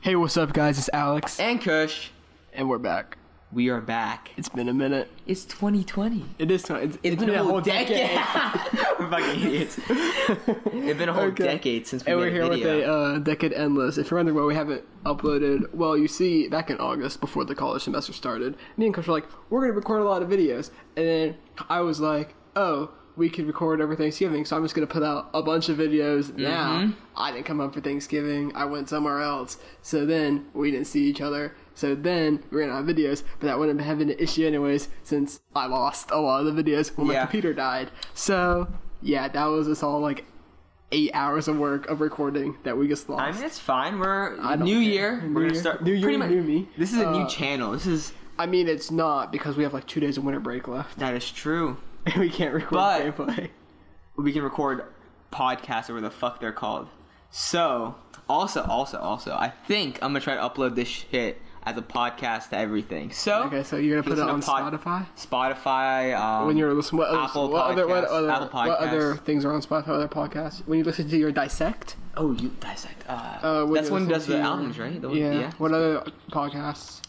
Hey, what's up, guys? It's Alex. And Kush. And we're back. We are back. It's been a minute. It's 2020. It is. It's been a whole decade. We're fucking idiots. It's been a whole decade since we made a video. And we're here with a Decade Endless. If you're wondering why we haven't uploaded, well, you see, back in August, before the college semester started, me and Kush were like, we're going to record a lot of videos. And then I was like, oh, we could record over Thanksgiving, so I'm just going to put out a bunch of videos now. I didn't come home for Thanksgiving. I went somewhere else. So then we didn't see each other. So then we ran out of videos, but that wouldn't have been an issue anyways, since I lost a lot of the videos when my computer died. So, yeah, that was just all like 8 hours of work of recording that we just lost. I mean, it's fine. We're new year. We're going to start. New year, new me. This is a new channel. This is. I mean, it's not, because we have like 2 days of winter break left. That is true. And we can't record gameplay. We can record podcasts or whatever the fuck they're called. So, also, I think I'm going to try to upload this shit as a podcast to everything. So, okay, so you're gonna put it on Spotify? Spotify, when you're listening, Apple Podcasts. What other things are on Spotify? Other podcasts? When you listen to your Dissect? Oh, you Dissect. That's when does the albums, right? Yeah. What other podcasts?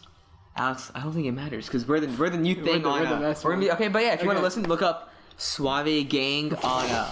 Alex, I don't think it matters because we're the new thing on. We're gonna be okay, but yeah, if you want to listen, look up Suave Gang on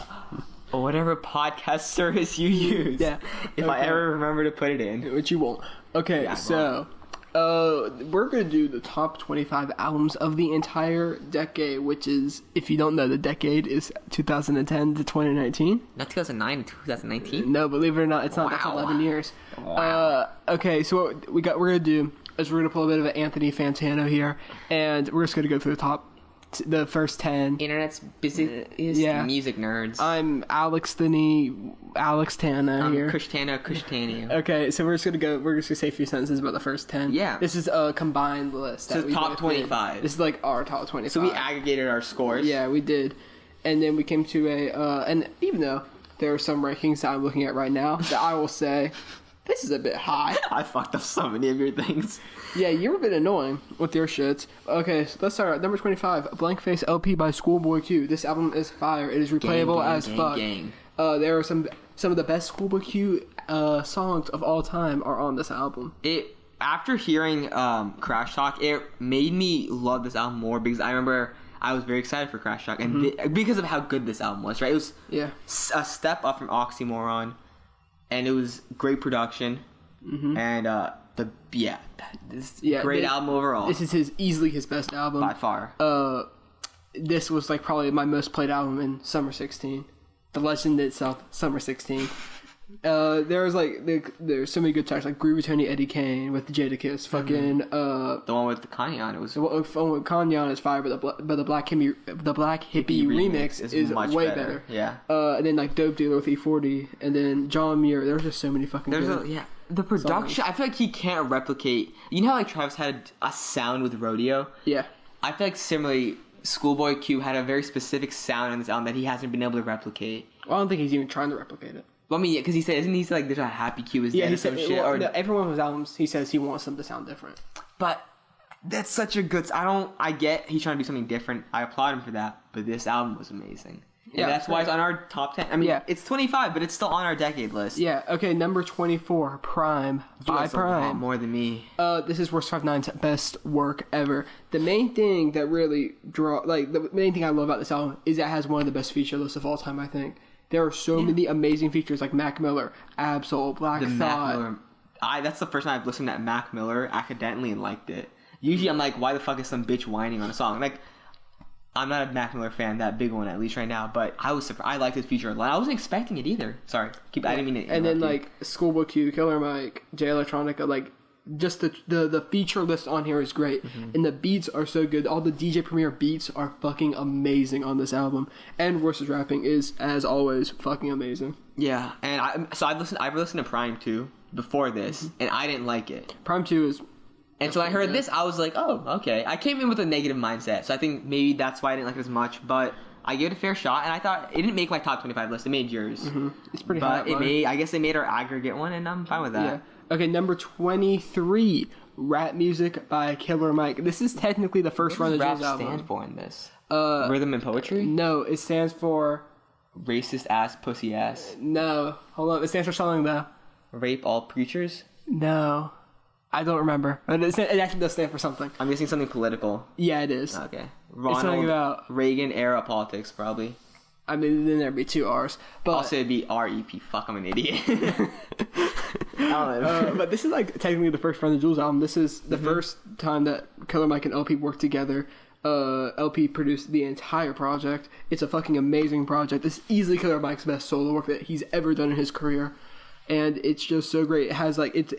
whatever podcast service you use. Yeah. If I ever remember to put it in, which you won't. Okay, yeah, so. We're going to do the top 25 albums of the entire decade, which is, if you don't know, the decade is 2010 to 2019. Not 2009 to 2019? No, believe it or not, it's not. That's 11 years. Wow. Okay, so what we're going to do is we're going to pull a bit of an Anthony Fantano here, and we're just going to go through the first 10. Internet's busiest music nerds. I'm Alex Tana here. Kush Tana. Okay, so we're just gonna say a few sentences about the first 10. Yeah. This is a combined list. So it's top 25. This is like our top 25. So we aggregated our scores. Yeah, we did. And then we came to and even though there are some rankings that I'm looking at right now that I will say, this is a bit high. I fucked up so many of your things. Yeah, you're a bit annoying with your shits. Okay, so let's start at number 25, Blank Face LP by Schoolboy Q. This album is fire. It is replayable as fuck. There are some of the best Schoolboy Q songs of all time are on this album. After hearing Crash Talk, it made me love this album more because I remember I was very excited for Crash Talk and because of how good this album was. Right, it was a step up from Oxymoron, and it was great production and great album overall. This is easily his best album by far. This was like probably my most played album in Summer 16. The legend itself, Summer 16. There's so many good tracks like Groovy Tony Eddie Kane with Jadakiss, fucking the one with Kanye on it was the one with Kanye on is fire, but the Black Hippie remix is much way better. Yeah. And then like Dope Dealer with E40, and then John Muir. There's just so many fucking. The production. Songs. I feel like he can't replicate. You know how like Travis had a sound with Rodeo. Yeah. I feel like similarly, Schoolboy Q had a very specific sound on this album that he hasn't been able to replicate. Well, I don't think he's even trying to replicate it. Well, I mean, because he said, isn't he like, there's a Happy Q is dead or some shit? Well, no, every one of his albums, he says he wants them to sound different. But that's such a good... I get he's trying to do something different. I applaud him for that. But this album was amazing. And that's why it's on our top 10. I mean, it's 25, but it's still on our decade list. Yeah, okay, number 24, Prime by Prime. A lot more than me. This is Worst 5'9's best work ever. The main thing that really the main thing I love about this album is that it has one of the best feature lists of all time, I think. There are so many amazing features like Mac Miller, Absol, Black Thought. Mac Miller. That's the first time I've listened to Mac Miller accidentally and liked it. Usually I'm like, why the fuck is some bitch whining on a song? Like, I'm not a Mac Miller fan, that big one at least right now, but I was surprised. I liked his feature a lot. I wasn't expecting it either. Sorry. I didn't mean to interrupt. And then like Schoolboy Q, Killer Mike, J Electronica, like just the feature list on here is great, and the beats are so good. All the DJ Premier beats are fucking amazing on this album, and Worst Rapping is as always fucking amazing. Yeah, and I've listened to Prime 2 before this, and I didn't like it. Prime 2 is. And so I heard this, I was like, oh, okay. I came in with a negative mindset, so I think maybe that's why I didn't like it as much, but I gave it a fair shot, and I thought it didn't make my top 25 list. It made yours. It's pretty high. But I guess they made our aggregate one, and I'm fine with that. Yeah. Okay, number 23, Rap Music by Killer Mike. This is technically the first run of Jill's album. What does rap stand for in this? Rhythm and poetry? No, it stands for... Racist ass, pussy ass. No, hold on. It stands for something though. Rape all preachers? No. I don't remember. It actually does stand for something. I'm guessing something political. Yeah, it is. Okay. It's something about Reagan era politics, probably. I mean, then there'd be 2 R's. But Also, it'd be R.E.P. Fuck, I'm an idiot. But this is like technically the first Run the Jewels album. This is the first time that Killer Mike and LP worked together. LP produced the entire project. It's a fucking amazing project. This is easily Killer Mike's best solo work that he's ever done in his career, and it's just so great. It has like it's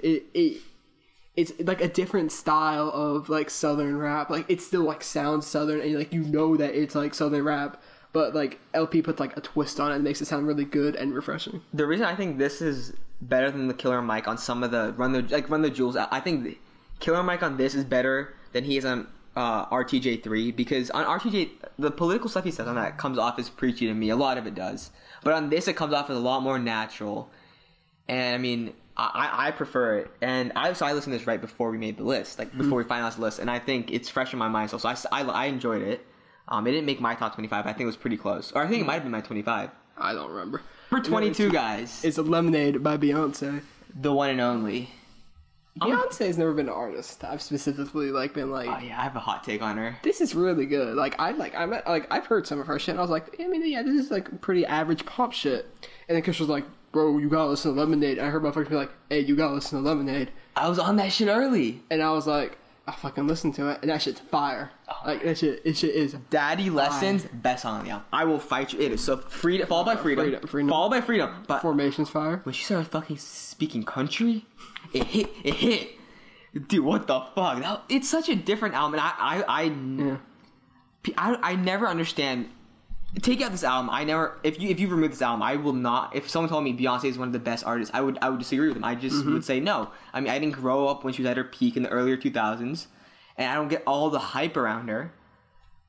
like a different style of like Southern rap. Like it still like sounds Southern, and like you know that it's like Southern rap. But, like, LP puts, like, a twist on it and makes it sound really good and refreshing. The reason I think this is better than the Killer Mike on some of the Run the Jewels, I think the Killer Mike on this is better than he is on RTJ3, because on RTJ, the political stuff he says on that comes off as preachy to me. A lot of it does. But on this, it comes off as a lot more natural. And, I mean, I prefer it. And I listened to this right before we made the list, like, before we finalized the list. And I think it's fresh in my mind. So I enjoyed it. It didn't make my top 25. I think it was pretty close. Or I think it might have been my 25. I don't remember. For 22, guys. It's Lemonade by Beyonce. The one and only. Beyonce's never been an artist. I've specifically like been like, oh yeah, I have a hot take on her. This is really good. Like I've heard some of her shit and I was like, I mean, yeah, this is like pretty average pop shit. And then Kush was like, bro, you gotta listen to Lemonade. And I heard motherfuckers be like, hey, you gotta listen to Lemonade. I was on that shit early. And I was like, I fucking listened to it, and that shit's fire. Like that shit is. Daddy Lessons, best song on the album. I will fight you. It is so freedom, followed by freedom, followed by freedom. But Formation's fire. When she started fucking speaking country, it hit. Dude, what the fuck? It's such a different album, and I never understand. Take out this album. I never. If you remove this album, I will not. If someone told me Beyonce is one of the best artists, I would disagree with them. I just would say no. I mean, I didn't grow up when she was at her peak in the earlier 2000s, and I don't get all the hype around her.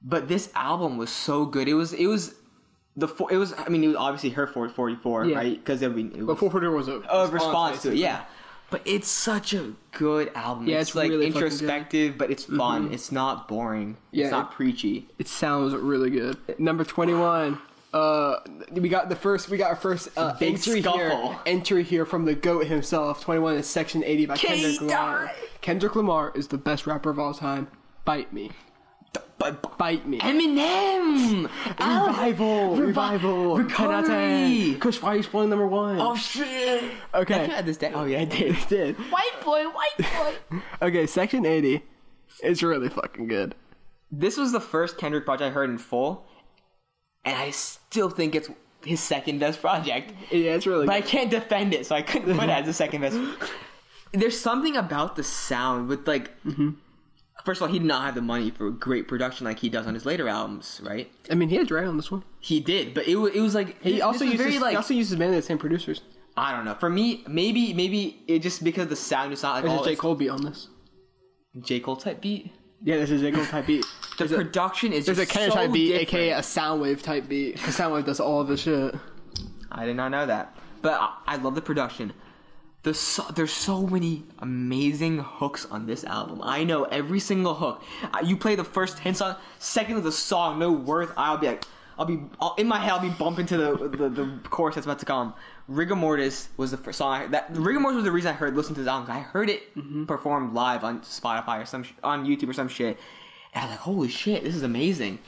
But this album was so good. It was. I mean, it was obviously her 444, right? Because but 444 was a response to it, yeah. But it's such a good album. Yeah, it's like really introspective, but it's fun. It's not boring. Yeah, it's not preachy. It sounds really good. Number 21. We got our first entry here from the GOAT himself. 21 is Section 80 by Kendrick Lamar. Kendrick Lamar is the best rapper of all time. Bite me. Bite me. Eminem! Revival! Recovery! Kush, why are you spoiling number 1? Oh shit! Okay. Did you add this down? Oh yeah, I did. It did. White boy! Okay, Section 80 is really fucking good. This was the first Kendrick project I heard in full, and I still think it's his second best project. Yeah, it's really good. But I can't defend it, so I couldn't put it as the second best. There's something about the sound with like... First of all, he did not have the money for great production like he does on his later albums, right? I mean, he had Dre on this one. He did, but it was like... He also uses many of the same producers. I don't know. For me, maybe it just because the sound is not like... There's a J. Cole beat on this. J. Cole type beat? Yeah, there's a J. Cole type beat. The production is just so different. There's a Kendrick type beat, different. a.k.a. a Soundwave type beat. Because Soundwave does all of the shit. I did not know that. But I love the production. There's so many amazing hooks on this album. I know every single hook. You play the first 10 songs, second of the song, no worth. I'll be in my head. I'll be bumping to the chorus that's about to come. Rigor Mortis was the first song. Rigor Mortis was the reason I listened to this album. I heard it performed live on Spotify or on YouTube or some shit, and I was like, "Holy shit, this is amazing."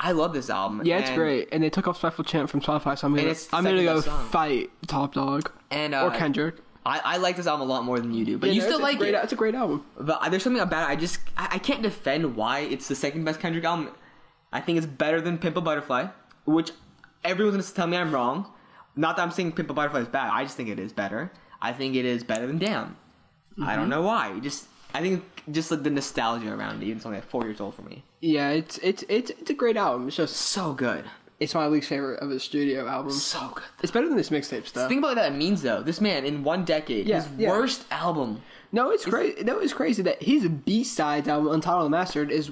I love this album. Yeah, it's great. And they took off Special Chant from Spotify, so I'm gonna go fight Top Dog or Kendrick. I like this album a lot more than you do, but you still like it. It's a great album. But there's something about it. I can't defend why it's the second best Kendrick album. I think it's better than Pimp a Butterfly, which everyone's gonna tell me I'm wrong. Not that I'm saying Pimp a Butterfly is bad. I just think it is better. I think it is better than Damn. I don't know why. I think just like the nostalgia around it. Even something like 4 years old for me. Yeah, it's a great album. It's just so good. It's my least favorite of his studio albums. So good. It's better than this mixtape stuff. Think about what that means, though. This man, in one decade, his worst album. No, it's crazy. No, it's crazy that his B-sides album, Untitled Unmastered, is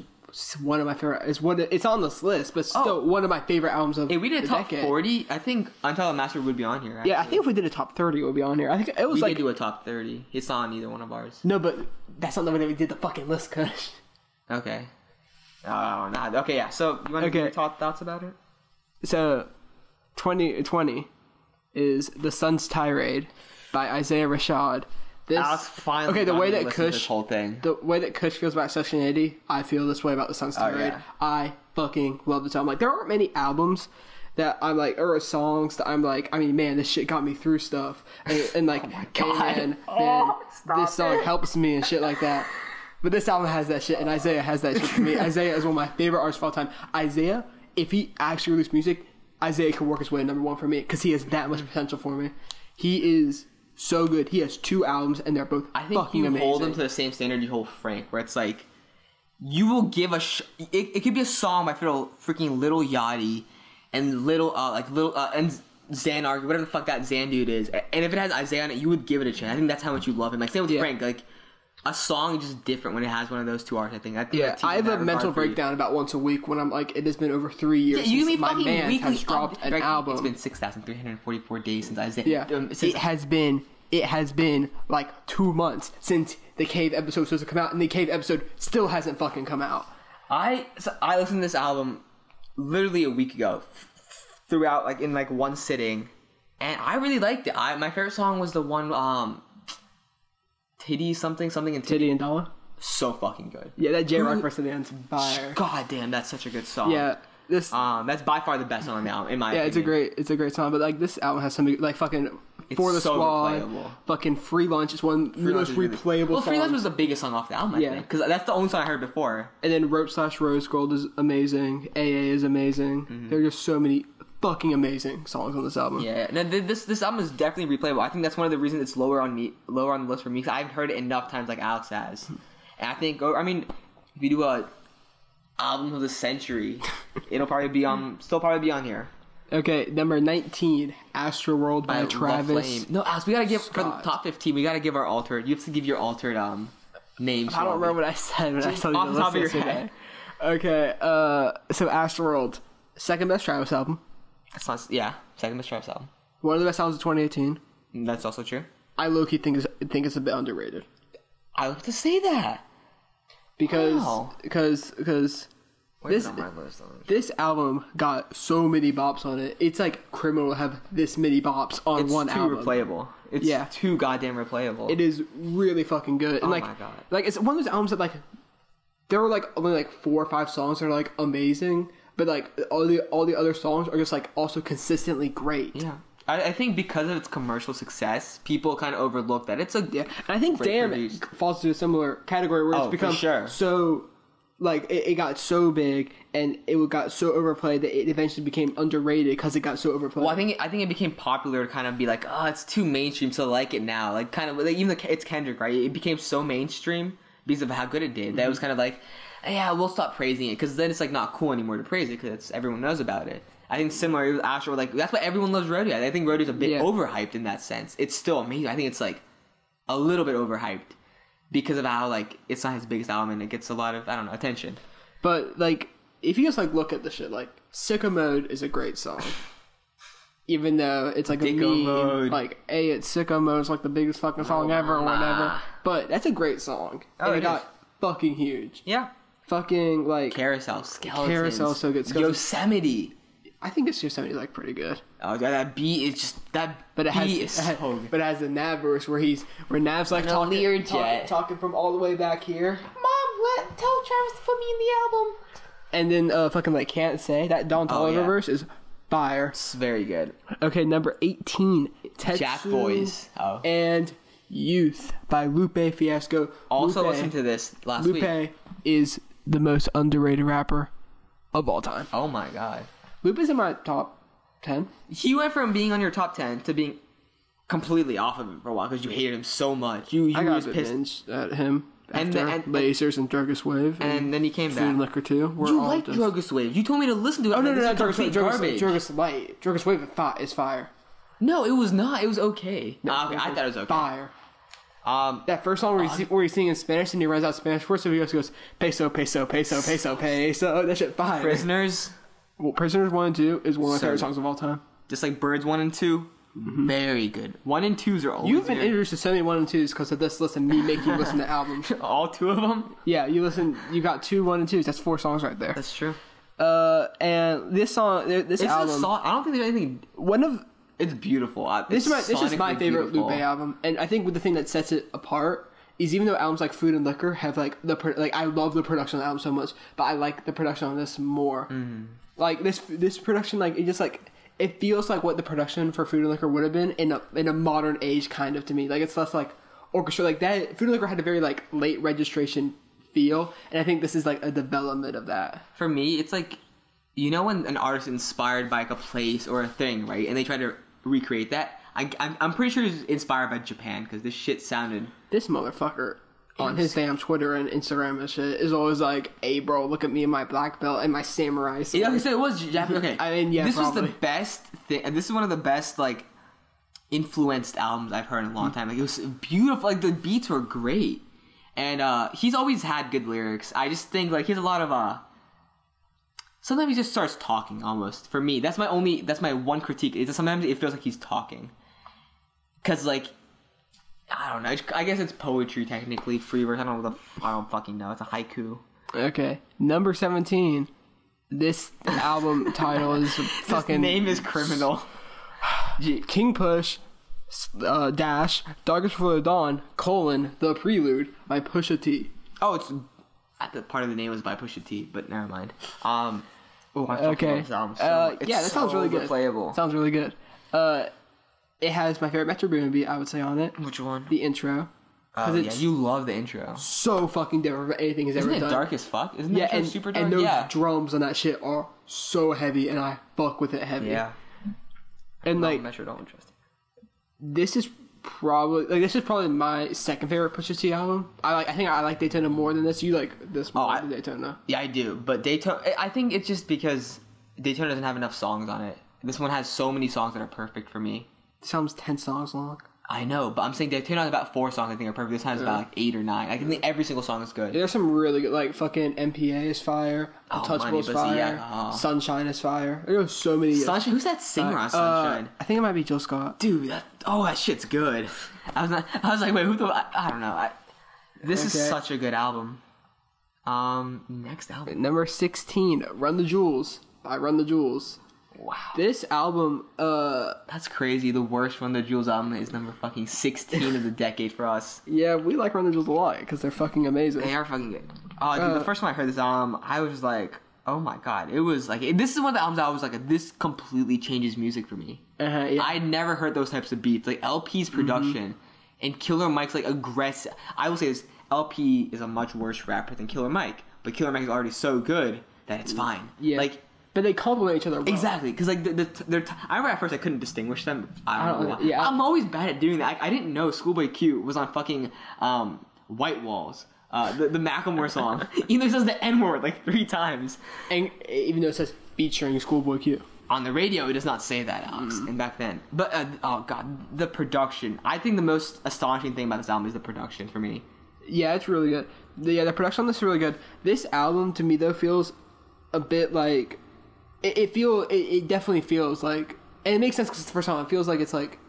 one of my favorite. It's on this list, but still one of my favorite albums of the decade. If we did a top 40, I think Untitled Unmastered would be on here. Actually. Yeah, I think if we did a top 30, it would be on here. I think it was we did do a top 30. It's not on either one of ours. No, but that's not the way that we did the fucking list, Kush. Okay. Oh, no. Okay, yeah. So, you want to give your top thoughts about it? So, 2020 is The Sun's Tirade by Isaiah Rashad. Alex finally okay, the way that Kush this whole thing. The way that Kush feels about Session 80, I feel this way about the Sunset Raid. Yeah. I fucking love this album. Like, there aren't many albums that I'm like, or songs that I'm like, I mean, man, this shit got me through stuff, and like, oh my God. and this song helps me and shit like that. But this album has that shit, and Isaiah has that shit for me. Isaiah is one of my favorite artists of all time. Isaiah, if he actually released music, Isaiah could work his way to number one for me because he has that much potential for me. He is so good. He has 2 albums, and they're both fucking amazing. Hold him to the same standard you hold Frank, where it's like, you will give it could be a song by freaking Lil Yachty and and Xanarchy, whatever the fuck that Xan dude is, and if it has Isaiah on it, you would give it a chance. I think that's how much you love him. Like, same with Frank, like, a song is just different when it has one of those 2 artists, I think. I have a mental breakdown about once a week when I'm like, it has been over 3 years since my man has dropped an album. It's been 6,344 days since Isaiah. Yeah, it has been like 2 months since the Cave episode was supposed to come out, and the Cave episode still hasn't fucking come out. I listened to this album literally a week ago, throughout, like, in like one sitting, and I really liked it. My favorite song was the one Titty something and Titty and Dollar. So fucking good. Yeah, that J-Rock versus the end's fire. God damn, that's such a good song. Yeah, that's by far the best song on the album, in my opinion. It's a great song, but like, this album has something like fucking For the Squad, replayable. Fucking Free Lunch is one of the most replayable songs. Free Lunch was the biggest song off the album, I think, because that's the only song I heard before. And then Rope/Rose Gold is amazing. AA is amazing. Mm-hmm. There are just so many fucking amazing songs on this album. Yeah, no, this album is definitely replayable. I think that's one of the reasons it's lower on the list for me, because I've heard it enough times like Alex has. And I think, if you do a album of the century, it'll probably be still probably be on here. Okay, number 19, Astroworld by Travis. No, Alex, we gotta give, for the top 15, we gotta give our altered, you have to give your altered names. I don't remember what I said when I told you off the top of your head. Okay, so Astroworld, second best Travis album. That's not, second best Travis album. One of the best albums of 2018. That's also true. I low-key think it's a bit underrated. I love to say that. Because this album got so many bops on it. It's like criminal to have this many bops on one album. It's too replayable. It's too goddamn replayable. It is really fucking good. And my god. Like, it's one of those albums that, like, there were like only like 4 or 5 songs that are like amazing, but like all the other songs are just like also consistently great. Yeah. I think because of its commercial success, people kind of overlook that. It's a and I think Damn falls into a similar category where it's become so, like, it got so big and it got so overplayed that it eventually became underrated because it got so overplayed. Well, I think it became popular to kind of be like, oh, it's too mainstream, so I like it now. Like, kind of, like, even it's Kendrick, right? It became so mainstream because of how good it did. That it was kind of like, yeah, we'll stop praising it, because then it's like not cool anymore to praise it because everyone knows about it. I think similar with Astro, like, that's why everyone loves Rodeo. I think Rodeo's a bit overhyped in that sense. It's still amazing. I think it's like a little bit overhyped because of how, like, it's not his biggest album and it gets a lot of, I don't know, attention. But, like, if you just, like, look at the shit, like, Sicko Mode is a great song. Even though it's like Dicko Mode. Like, it's Sicko Mode, it's like the biggest fucking song ever or whatever. But that's a great song. Oh, and it got fucking huge. Yeah. Fucking, like, Carousel, Skeletons. Carousel's so good. Yosemite. I think it's Yosemite's like pretty good. Oh, that beat is just but it has the Nav verse where Nav's like talking from all the way back here. Mom, tell Travis to put me in the album. And then fucking like Can't Say, that Don Toliver verse is fire. It's very good. Okay, number 18, Tetsu Jack Boys. And Youth by Lupe Fiasco. Also listened to this last week. Lupe is the most underrated rapper of all time. Oh my god. Lupe's in my top 10. He went from being on your top 10 to being completely off of it for a while because you hated him so much. You I got was pissed at him after Lasers and Druggist Wave. And then he came back. Food and Liquor 2. You like Druggist Wave. You told me to listen to it. Oh, no, Druggist Light. Druggist Wave is fire. No, it was not. It was okay. No, okay, I thought it was okay. Fire. That first song where he's singing in Spanish and he runs out Spanish words, so he goes, peso, peso, peso, peso, peso. That shit fire. Prisoners. Well, Prisoners 1 and 2 is one of my favorite songs of all time. Just like Birds 1 and 2, very good. 1 and 2s are always You've been introduced to so many 1 and 2s because of this list and me making you listen to albums. All 2 of them? Yeah, you got 2 1 and 2s. That's 4 songs right there. That's true. And this song, this album, I don't think there's anything. One of It's beautiful. This is my favorite Lupe album, and I think the thing that sets it apart is even though albums like Food and Liquor have like I love the production on the album so much, but I like the production on this more. Like this production, like it just like it feels like what the production for Food and Liquor would have been in a modern age, kind of, to me. Like it's less like orchestra, like that. Food and Liquor had a very like late registration feel, and I think this is like a development of that. For me, it's like, you know, when an artist is inspired by like a place or a thing, right, and they try to recreate that. I'm pretty sure it's inspired by Japan, because this shit sounded... This motherfucker on his damn Twitter and Instagram and shit is always like, hey bro, look at me in my black belt and my samurai sword. Yeah, so it was Japanese. Okay, I mean, yeah, this probably. was the best thing, and this is one of the best like influenced albums I've heard in a long time. Like, it was beautiful. Like, the beats were great, and he's always had good lyrics. I just think like he has a lot of sometimes he just starts talking almost. For me, that's my one critique. Is that sometimes it feels like he's talking. Because, like, I don't know. I guess it's poetry, technically. Free verse. I don't fucking know. It's a haiku. Okay. Number 17. This album title is fucking... His name is criminal. King Push, dash, Darkest Before the Dawn, : The Prelude by Pusha T. Oh, it's... The part of the name was by Pusha T, but never mind. I okay. Yeah, that sounds really good. Playable. Sounds really good. It has my favorite Metro Boomin beat, I would say, on it. Which one? The intro. Oh, yeah, you love the intro. So fucking different from anything he's ever done. Isn't it dark as fuck? Isn't it super dark? And those drums on that shit are so heavy, and I fuck with it heavy. Yeah. And like, Metro don't interest me. This is probably my second favorite Pusha T album. I think I like Daytona more than this. You like this more than Daytona? Yeah, I do. But Daytona, I think it's just because Daytona doesn't have enough songs on it. This one has so many songs that are perfect for me. This album's 10 songs long. I know, but I'm saying Daytona has about 4 songs I think are perfect. This time has about like 8 or 9. I think every single song is good. There's some really good, like fucking MPA is fire, Untouchable is fire, Sunshine is fire. There's so many. Sunshine? Who's that singer on Sunshine? I think it might be Jill Scott. Dude, that shit's good. I was like, wait, who the... I don't know. This is such a good album. Next album. Number 16, Run the Jewels by Run the Jewels. Wow. This album, that's crazy. The worst Run the Jewels album is number fucking 16 of the decade for us. Yeah, we like Run the Jewels a lot because they're fucking amazing. They are fucking good. Oh, dude, the first time I heard this album, I was like, oh my god. It was like, this is one of the albums I was like, this completely changes music for me. Yeah. I'd never heard those types of beats. Like, LP's production and Killer Mike's like aggressive. I will say this, LP is a much worse rapper than Killer Mike, but Killer Mike is already so good that it's fine. Yeah. Like, but they complement each other well. Exactly, because like I remember at first I couldn't distinguish them. I don't know why. Yeah. I'm always bad at doing that. I didn't know Schoolboy Q was on fucking White Walls, the Macklemore song. Even though it says the N word like 3 times, and even though it says featuring Schoolboy Q on the radio, it does not say that, Alex. And back then, but oh god, the production. I think the most astonishing thing about this album is the production for me. Yeah, it's really good. The production on this is really good. This album to me though feels a bit like. It definitely feels like, and it makes sense because it's the first time. It feels like it's like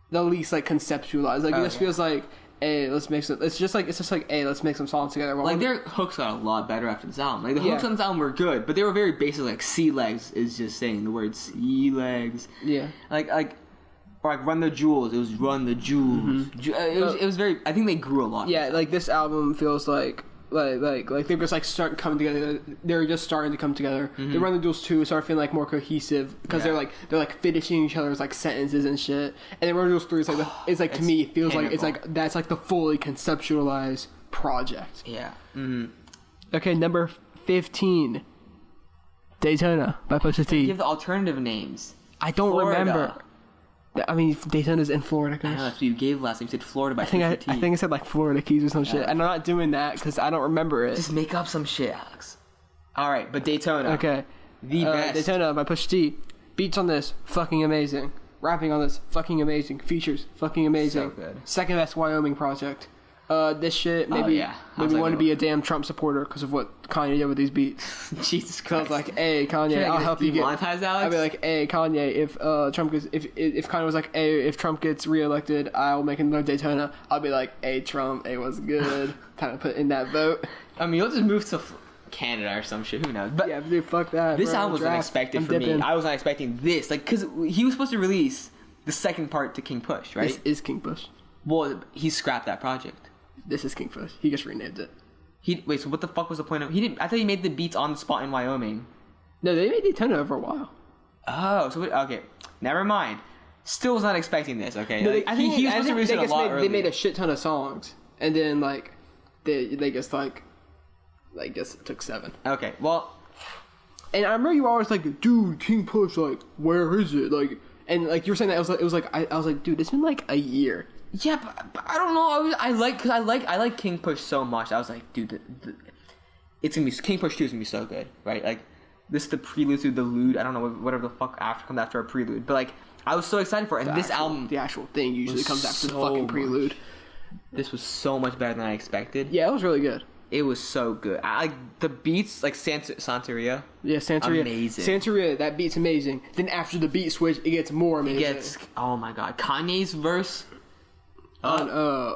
the least like conceptualized. Like it just feels like, hey, let's make some. It's just like hey, let's make some songs together. Like their hooks got a lot better after this album. Like the hooks on this album were good, but they were very basic. Like sea legs is just saying the word sea legs. Yeah. Or like Run the Jewels. It was Run the Jewels. It was very. I think they grew a lot. Yeah, like this album feels like they're just like starting to come together. They're just starting to come together. The Run the Jewels 2 start feeling like more cohesive because they're like finishing each other's like sentences and shit. And then Run the Jewels 3 is like it's like to me it feels like it's like that's like the fully conceptualized project. Yeah. Okay, number 15, Daytona by Pusha T. Give the alternative names. I don't remember. I mean, Daytona's in Florida. I know, that's what you gave last time. You said Florida by Pusha T. I think I said like Florida Keys or some shit. And I'm not doing that because I don't remember it. Just make up some shit, Alex. Alright, but Daytona. Okay. The best. Daytona by Pusha T. Beats on this, fucking amazing. Rapping on this, fucking amazing. Features, fucking amazing. So good. Second best Wyoming project. This shit maybe want to be a damn Trump supporter because of what Kanye did with these beats. Jesus Christ! I was like, "Hey Kanye, I'll help you get." Monetize, Alex? I'd be like, "Hey Kanye, if Trump gets if Kanye was like, hey, if Trump gets reelected, I'll make another Daytona." I'll be like, "Hey Trump, hey, what's good?" Kind of put in that vote. I mean, you'll just move Canada or some shit. Who knows? But yeah, dude, fuck that. This bro. album was unexpected for me. I was not expecting this. Like, because he was supposed to release the second part to King Push, right? This is King Push. Well, he scrapped that project. This is King Push. He just renamed it. Wait, so what the fuck was the point of... He didn't... I thought he made the beats on the spot in Wyoming. No, they made Daytona for a while. Oh, so... Okay. Never mind. Still was not expecting this, okay? No, Like, he was supposed to release it a lot earlier. They made a shit ton of songs. And then, like... They just, like... Like, just took 7. Okay, well... And I remember you were always like, dude, King Push, like, where is it? Like... And, like, you were saying that, I was like, dude, it's been, like, a year. Yeah, but I don't know. I like King Push so much. I was like, dude, it's gonna be King Push 2 is gonna be so good, right? Like, this is the prelude to the lude. I don't know whatever the fuck comes after a prelude, but like, I was so excited for it. And the actual thing usually comes after the fucking prelude. This was so much better than I expected. Yeah, it was really good. It was so good. I like the beats, like Santeria. Yeah, Santeria. Amazing. Santeria, that beat's amazing. Then after the beat switch, it gets more amazing. It gets, oh my god, Kanye's verse. On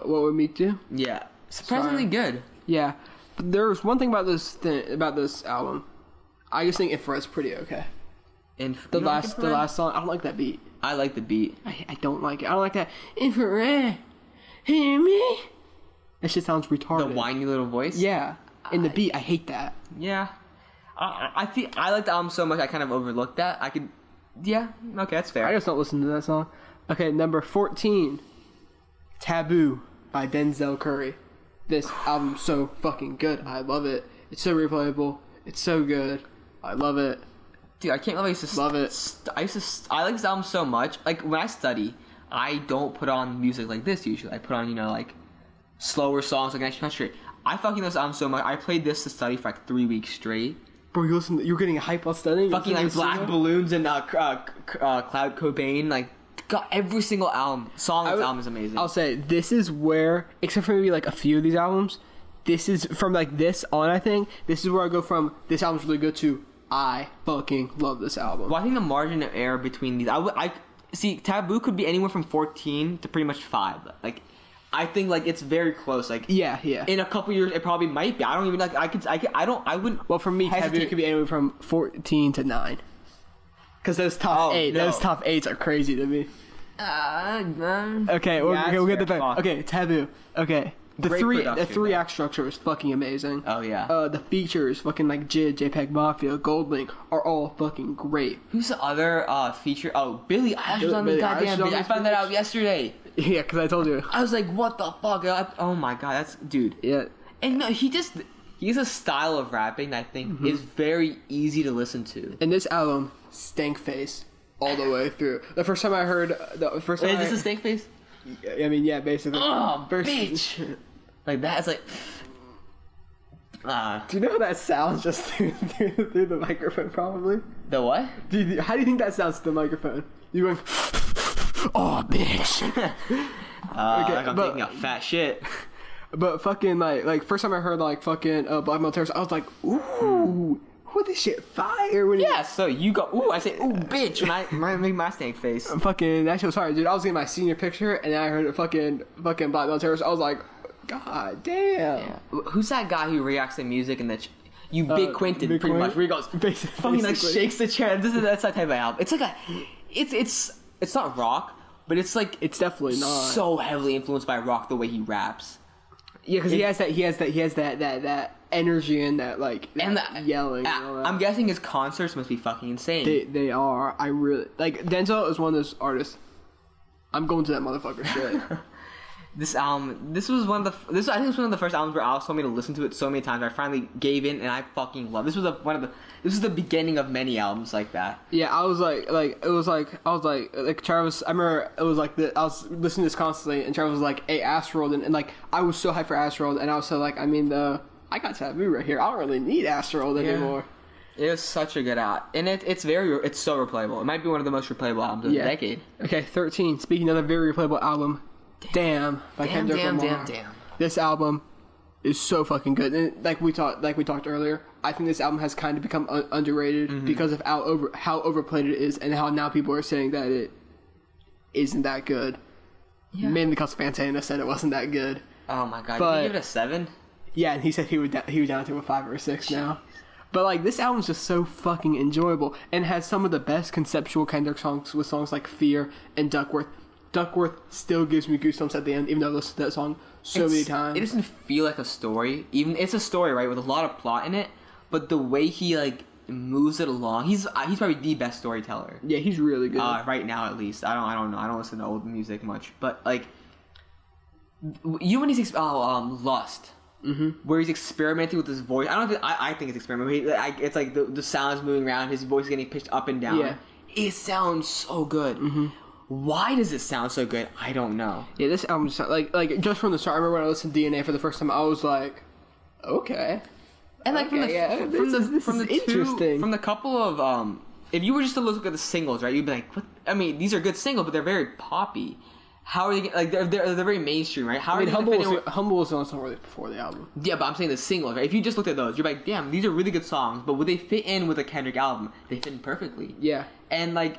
What Would Meet Do? Yeah, surprisingly good. Yeah, but there's one thing about this album. I just think Infrared's pretty okay. The last song, I don't like that beat. I like the beat. I don't like it. I don't like that Infrared. Hear me? That shit sounds retarded. The whiny little voice. Yeah, in the beat, I hate that. Yeah, I think I like the album so much. I kind of overlooked that. I could. Yeah, okay, that's fair. I just don't listen to that song. Okay, number 14. Taboo by Denzel Curry. This album's so fucking good. I love it. It's so replayable. It's so good. I love it. Dude, I can't believe I used to love it. I like this album so much. Like, when I study, I don't put on music like this usually. I put on, like, slower songs like National Country. I fucking love this album so much. I played this to study for like 3 weeks straight. Bro, you're getting hype while studying? Fucking like Black Balloons and Cloud Cobain, like, got every single song on this album is amazing. I'll say, this is where, except for maybe like a few of these albums, this is from like this on, I think, this is where I go from, this album's really good to, I fucking love this album. Well, I think the margin of error between these, I see, Taboo could be anywhere from 14 to pretty much 5. Like, I think like it's very close. Like, yeah. In a couple years, it probably might be. I don't even like. I wouldn't. Well, for me, Taboo could be anywhere from 14 to 9. Because those top 8, those top 8s are crazy to me. Okay, we'll get the thing. Okay, Taboo. Okay, the three act structure is fucking amazing. Oh yeah. The features, fucking like JPEG Mafia, Goldlink, are all fucking great. Who's the other feature? Oh, Billie Eilish was on the goddamn bitch. I found that out yesterday. Yeah, because I told you. I was like, what the fuck? Oh my god, that's dude. Yeah. And no, he has a style of rapping that I think is very easy to listen to. And this album, stank face all the way through. The first time I heard is this a stank face? I mean, yeah, basically. Oh, bitch. Like that, it's like. Do you know how that sounds just through the microphone? Probably. The what? How do you think that sounds to the microphone? You going? Oh, bitch. Okay, like I'm taking a fat shit. But fucking like first time I heard like fucking Black Metal Terrorist, I was like, ooh, what this shit fire? So you go ooh, I say ooh, bitch when I make my stank face. Fucking that shit was hard, dude. I was getting my senior picture and then I heard a fucking Black Metal Terrorist. I was like, god damn. Yeah. Who's that guy who reacts to music and that? Big Quentin, pretty much. Where he goes, fucking like shakes the chair. That's that type of album. It's like it's not rock, but it's like it's definitely not so heavily influenced by rock the way he raps. Yeah, because he has that energy and that like that yelling. I'm guessing his concerts must be fucking insane. They are. I really like Denzel is one of those artists. I'm going to that motherfucker shit. This album, I think it was one of the first albums where Alex told me to listen to it so many times. I finally gave in, and I fucking love. This was the beginning of many albums like that. Yeah, I was like Travis. I remember it was like I was listening to this constantly, and Travis was like, "Hey, Astroworld," and like I was so hyped for Astroworld, and I was so like, I mean, I got Taboo right here. I don't really need Astroworld anymore. It was such a good album, and it's so replayable. It might be one of the most replayable albums of the decade. Okay, 13. Speaking of a very replayable album. Damn by Kendrick Lamar. This album is so fucking good. And like we talked earlier, I think this album has kind of become underrated because of how overplayed it is and how now people are saying that it isn't that good. Yeah. Mainly because Fantana said it wasn't that good. Oh my god, did you give it a 7? Yeah, and he said he was down to a 5 or a 6 now. But like this album's just so fucking enjoyable and has some of the best conceptual Kendrick songs with songs like Fear and Duckworth. Duckworth still gives me goosebumps at the end, even though I've listened to that song many times. It doesn't feel like a story. Even it's a story, right, with a lot of plot in it. But the way he like moves it along, he's probably the best storyteller. Yeah, he's really good. Right now, at least. I don't know. I don't listen to old music much, but like, you when he's Lust. Mm-hmm. Where he's experimenting with his voice. I think it's experimenting. It's like the sounds moving around. His voice is getting pitched up and down. Yeah. It sounds so good. Mm-hmm. Why does it sound so good? I don't know. Yeah, this album just like just from the start. I remember when I listened to DNA for the first time. I was like, okay. And like interesting. From the couple of if you were just to look at the singles, right? You'd be like, what? I mean, these are good singles, but they're very poppy. How are they like? They're very mainstream, right? Humble was the only song really before the album. Yeah, but I'm saying the singles, right? If you just looked at those, you're like, damn, these are really good songs. But would they fit in with a Kendrick album? They fit in perfectly. Yeah, and like,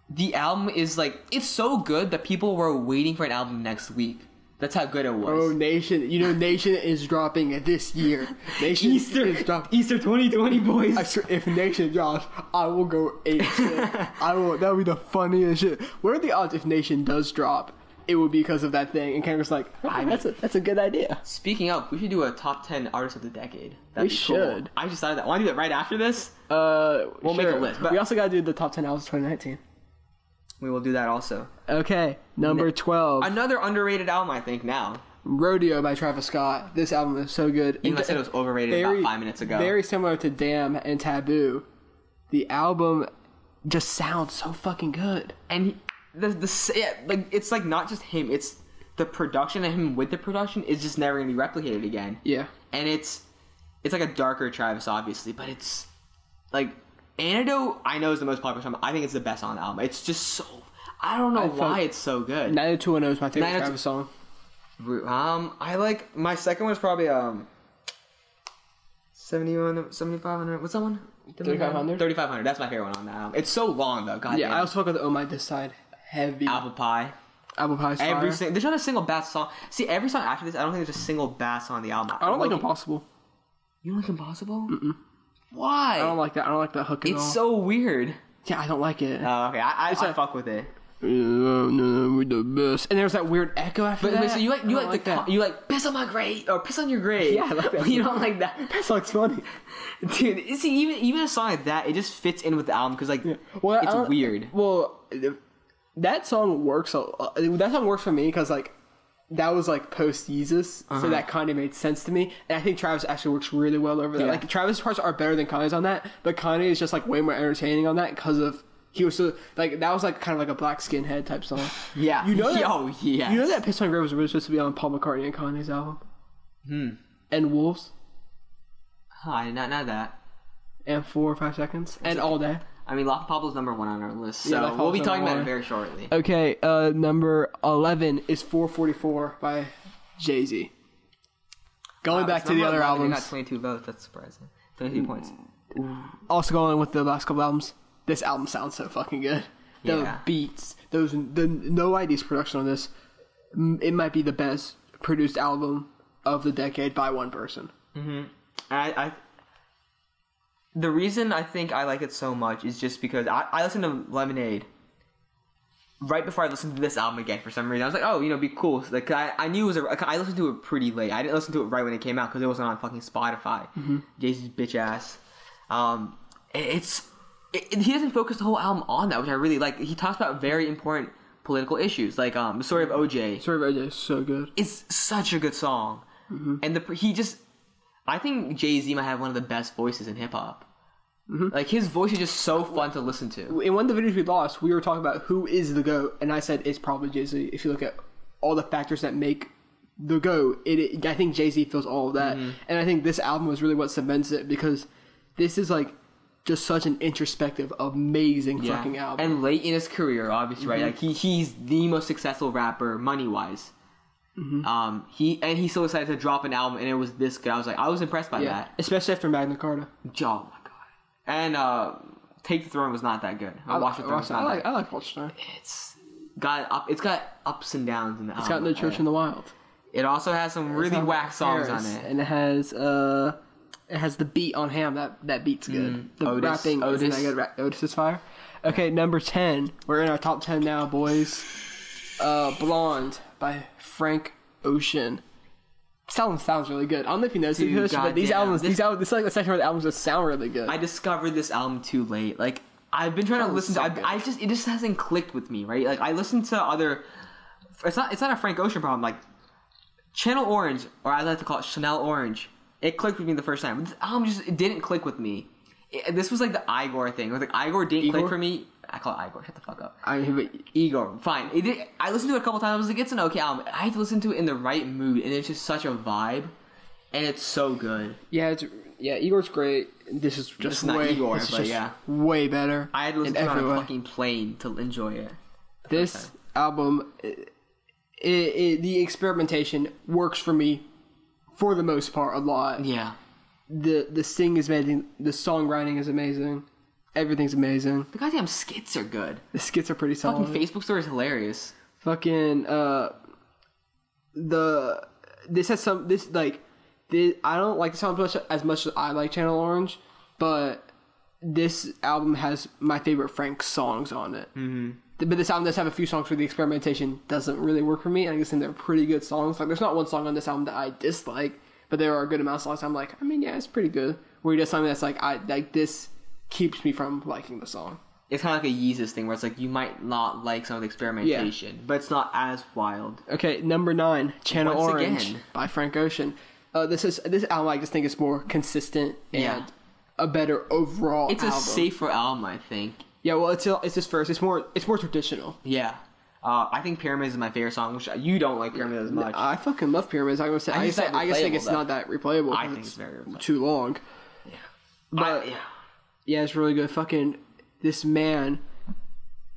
the album is like, it's so good that people were waiting for an album next week. That's how good it was. Oh, Nation! You know, Nation is dropping this year. Nation is dropping. Easter 2020, boys. I swear, if Nation drops, I will go ape shit. I will. That would be the funniest shit. What are the odds if Nation does drop? It would be because of that thing. And Kendrick's like, that's a good idea. Speaking of, we should do a top 10 artists of the decade. We should. Cool. I just thought of that. Want to do it right after this? We'll make a list. But we also got to do the top 10 albums of 2019. We will do that also. Okay, number 12. Another underrated album, I think, now. Rodeo by Travis Scott. This album is so good. Even I said it was overrated about 5 minutes ago. Very similar to Damn and Taboo. The album just sounds so fucking good. And it's like not just him. It's the production and him with the production is just never going to be replicated again. Yeah. And it's like a darker Travis, obviously, but it's like... Antidote, I know, is the most popular song. I think it's the best on the album. It's just so... I don't know why it's so good. 90210 is my favorite Travis song. I like... My second one is probably 7500. What's that one? 3500? 3500. That's my favorite one on the album. It's so long, though. God damn. I also fuck with Oh My This Side. Heavy. Apple Pie's fire. There's not a single bad song. See, every song after this, I don't think there's a single bad song on the album. I don't like Impossible. You don't like Impossible? Mm-mm. Why? I don't like that. I don't like that hook at all. It's so weird. Yeah, I don't like it. Oh, okay. I fuck with it. No, we're the best. And there's that weird echo after that. So you like piss on my grave or piss on your grave. Yeah, I like that. You don't like that. That song's funny, dude. See, even a song like that, it just fits in with the album because it's weird. Well, that song works. That song works for me because like. That was like post Yeezus, so that kind of made sense to me. And I think Travis actually works really well over that. Yeah. Like Travis' parts are better than Kanye's on that, but Kanye is just like way more entertaining on that because of he was so like that was like kind of like a black skinhead type song. Yeah, you know that. Oh yeah, you know that Piss on Grave was really supposed to be on Paul McCartney and Kanye's album. And Wolves. I did not know that. And 4 or 5 Seconds and All Day. I mean, La Pablo's number 1 on our list, so we'll be talking about it very shortly. Okay, number 11 is 444 by Jay-Z. Going back to the other albums. He got 22 votes, that's surprising. 22 points. Also going with the last couple albums, this album sounds so fucking good. The beats, the No ID's production on this, it might be the best produced album of the decade by one person. Mm-hmm. The reason I think I like it so much is just because I listened to Lemonade right before I listened to this album again for some reason. I was like, oh, it'd be cool. Like I knew it was I listened to it pretty late. I didn't listen to it right when it came out because it wasn't on fucking Spotify. Jay-Z's bitch ass. He doesn't focus the whole album on that, which I really like. He talks about very important political issues, like the story of OJ. Story of OJ is so good. It's such a good song, and I think Jay-Z might have one of the best voices in hip hop. Like his voice is just so fun to listen to. In one of the videos we lost, we were talking about who is the GOAT, and I said it's probably Jay-Z. If you look at all the factors that make the GOAT, I think Jay-Z fills all of that, and I think this album was really what cements it because this is like just such an introspective, amazing fucking album. And late in his career, obviously, right? Like he's the most successful rapper money wise. He still decided to drop an album, and it was this good. I was impressed by that, especially after Magna Carta. Oh my god! And Take the Throne was not that good. Watch the Throne. I like Watch the Throne. It's got ups and downs in the album. It's got No Church in the Wild. It also has some really whack songs on it. And it has the beat on Ham. That beat's good. The Otis. rapping isn't that good. Otis is fire. Okay, number 10. We're in our top 10 now, boys. Blonde by Frank Ocean. This album sounds really good. I don't know if you noticed it, but these albums, this is like the section where the albums just sound really good. I discovered this album too late. Like, I've been trying to listen to it. It just hasn't clicked with me, right? Like, I listened to other... It's not a Frank Ocean problem. Like, Channel Orange, or I like to call it Chanel Orange, it clicked with me the first time. This album it didn't click with me. This was like the Igor thing. Like, Igor didn't click for me. I call it Igor. Shut the fuck up. Igor. Fine. I listened to it a couple times. I was like, it's an okay album. I had to listen to it in the right mood, and it's just such a vibe, and it's so good. Yeah, Igor's great. This is just way, Igor, way better. I had to listen to it on a fucking plane to enjoy it. This album, the experimentation works for me for the most part a lot. Yeah. The sing is amazing. The songwriting is amazing. Everything's amazing. The goddamn skits are good. The skits are pretty solid. Fucking Facebook story is hilarious. Fucking I don't like the sound as much as I like Channel Orange, but this album has my favorite Frank songs on it. Mm-hmm. But this album does have a few songs where the experimentation doesn't really work for me, and I guess they're pretty good songs. Like, there's not one song on this album that I dislike, but there are a good amount of songs I'm like, I mean, yeah, it's pretty good. Where he does something that's like, this keeps me from liking the song. It's kind of like a Yeezus thing where it's like you might not like some of the experimentation, but it's not as wild. Okay, number 9, Channel Orange by Frank Ocean. This album I just think is more consistent and a better overall album. It's a safer album, I think. Yeah, well, it's his first. It's more traditional. Yeah. I think Pyramids is my favorite song, which you don't like Pyramids as much. I fucking love Pyramids. I just think it's not that replayable. I think it's very replayable. Too long. Yeah. But yeah, it's really good. Fucking this man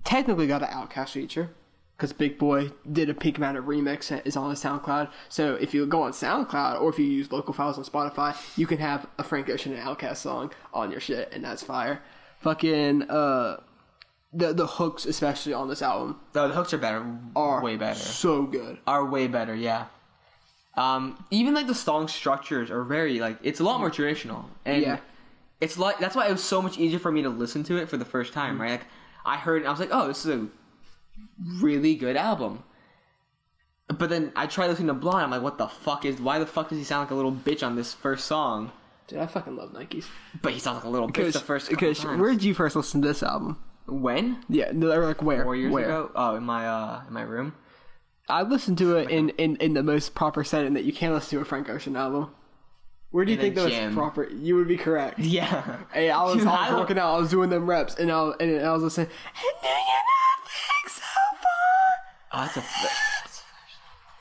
technically got an Outkast feature because Big Boy did a Pink Matter remix that is on his SoundCloud. So if you go on SoundCloud or if you use local files on Spotify, you can have a Frank Ocean and Outkast song on your shit, and that's fire. Fucking the hooks, especially on this album. No, the hooks are better. Are way better. So good. Are way better, yeah. Even like the song structures are very like it's a lot more traditional. And it's like that's why it was so much easier for me to listen to it for the first time, right? Like I heard it and I was like, oh, this is a really good album. But then I tried listening to Blonde, I'm like, why the fuck does he sound like a little bitch on this first song? Dude, I fucking love Nikes. But he sounds like a little bitch the first couple times. Where did you first listen to this album? When? Yeah, like where? 4 years ago? Oh, in my room. I listened to it in the most proper setting that you can listen to a Frank Ocean album. Where do you think that was proper? You would be correct. Yeah. Hey, I was working out. I was doing them reps, and I was listening. And do you not think so far? Oh, that's a.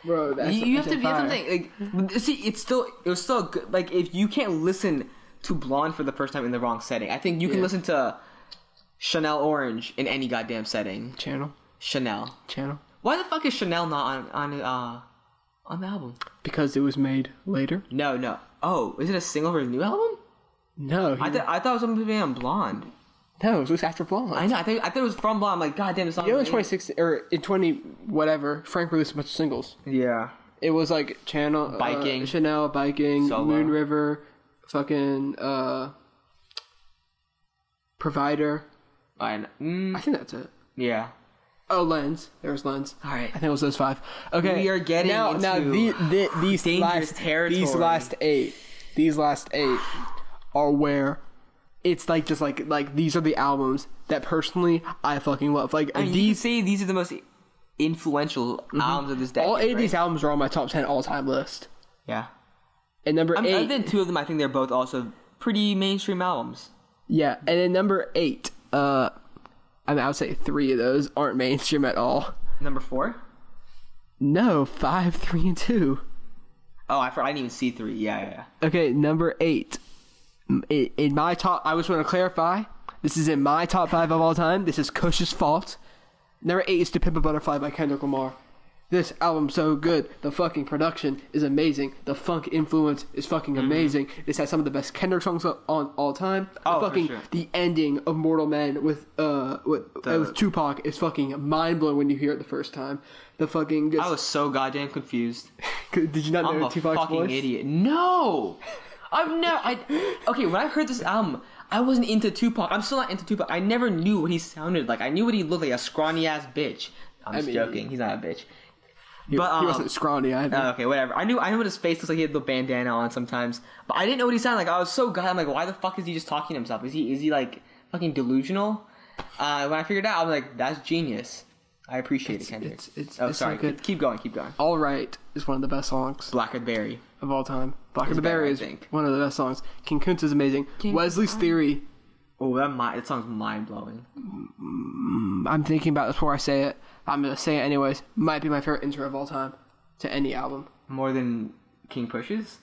Bro, that's you have to be something like. See, it was still good. Like if you can't listen to Blonde for the first time in the wrong setting, I think you can listen to Chanel Orange in any goddamn setting. Chanel. Why the fuck is Chanel not on the album? Because it was made later. No. Oh, is it a single for his new album? No. I thought it was something to be on Blonde. No, it was after Blonde. I know. I thought it was from Blonde. I'm like, goddamn, this song. You know, in 2016 or in 20 whatever, Frank released a bunch of singles. Yeah. It was like Chanel, Biking, Chanel, Biking, Solo. Moon River, fucking Provider. I think that's it. Yeah. Oh, Lens. There was Lens. All right. I think it was those 5. Okay. We are getting into these dangerous territory. These last 8 are where it's like just like these are the albums that personally I fucking love. Like these are the most influential albums of this decade. All 8 of these albums are on my top 10 all-time list. Yeah. And number 8. Other than 2 of them, I think they're both also pretty mainstream albums. Yeah, and then number 8. I would say 3 of those aren't mainstream at all. Number 4? No, 5, 3, and 2. Oh, I didn't even see 3. Yeah. Okay, number 8. In my top, I just want to clarify, this is in my top 5 of all time. This is Kush's Fault. Number 8 is To Pimp a Butterfly by Kendrick Lamar. This album's so good. The fucking production is amazing. The funk influence is fucking amazing. This has some of the best Kendrick songs on all time. The ending of Mortal Men with Tupac is fucking mind blowing when you hear it the first time. I was so goddamn confused. Did you not know Tupac's voice? I'm a fucking idiot. No, okay, when I heard this album, I wasn't into Tupac. I'm still not into Tupac. I never knew what he sounded like. I knew what he looked like, a scrawny ass bitch. I'm just joking. He's not a bitch. He wasn't scrawny either. Okay, whatever. I knew what his face looks like. He had the bandana on sometimes, but I didn't know what he sounded like. I was so I'm like, why the fuck is he just talking to himself? Is he like fucking delusional? When I figured it out, I'm like, that's genius. I appreciate it, Kendrick. It's sorry. So good. Keep going. All Right is one of the best songs. Blackberry of all time. Blackberry is one of the best songs. King Kunta is amazing. Wesley's Theory. Oh, that song's mind blowing. I'm thinking about it before I say it. I'm gonna say it anyways. Might be my favorite intro of all time to any album. More than King Push's?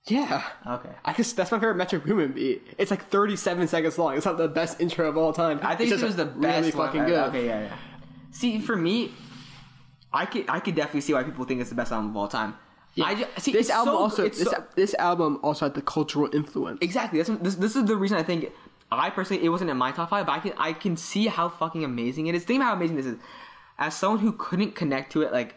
Yeah. Okay. That's my favorite Metro Boomin beat. It's like 37 seconds long. It's not the best intro of all time. I think it was the best. Really fucking good. Okay, yeah. See, for me, I could definitely see why people think it's the best album of all time. Yeah. This album also had the cultural influence. Exactly. This is the reason I think. I personally, it wasn't in my top 5, but I can see how fucking amazing it is. Think about how amazing this is. As someone who couldn't connect to it, like,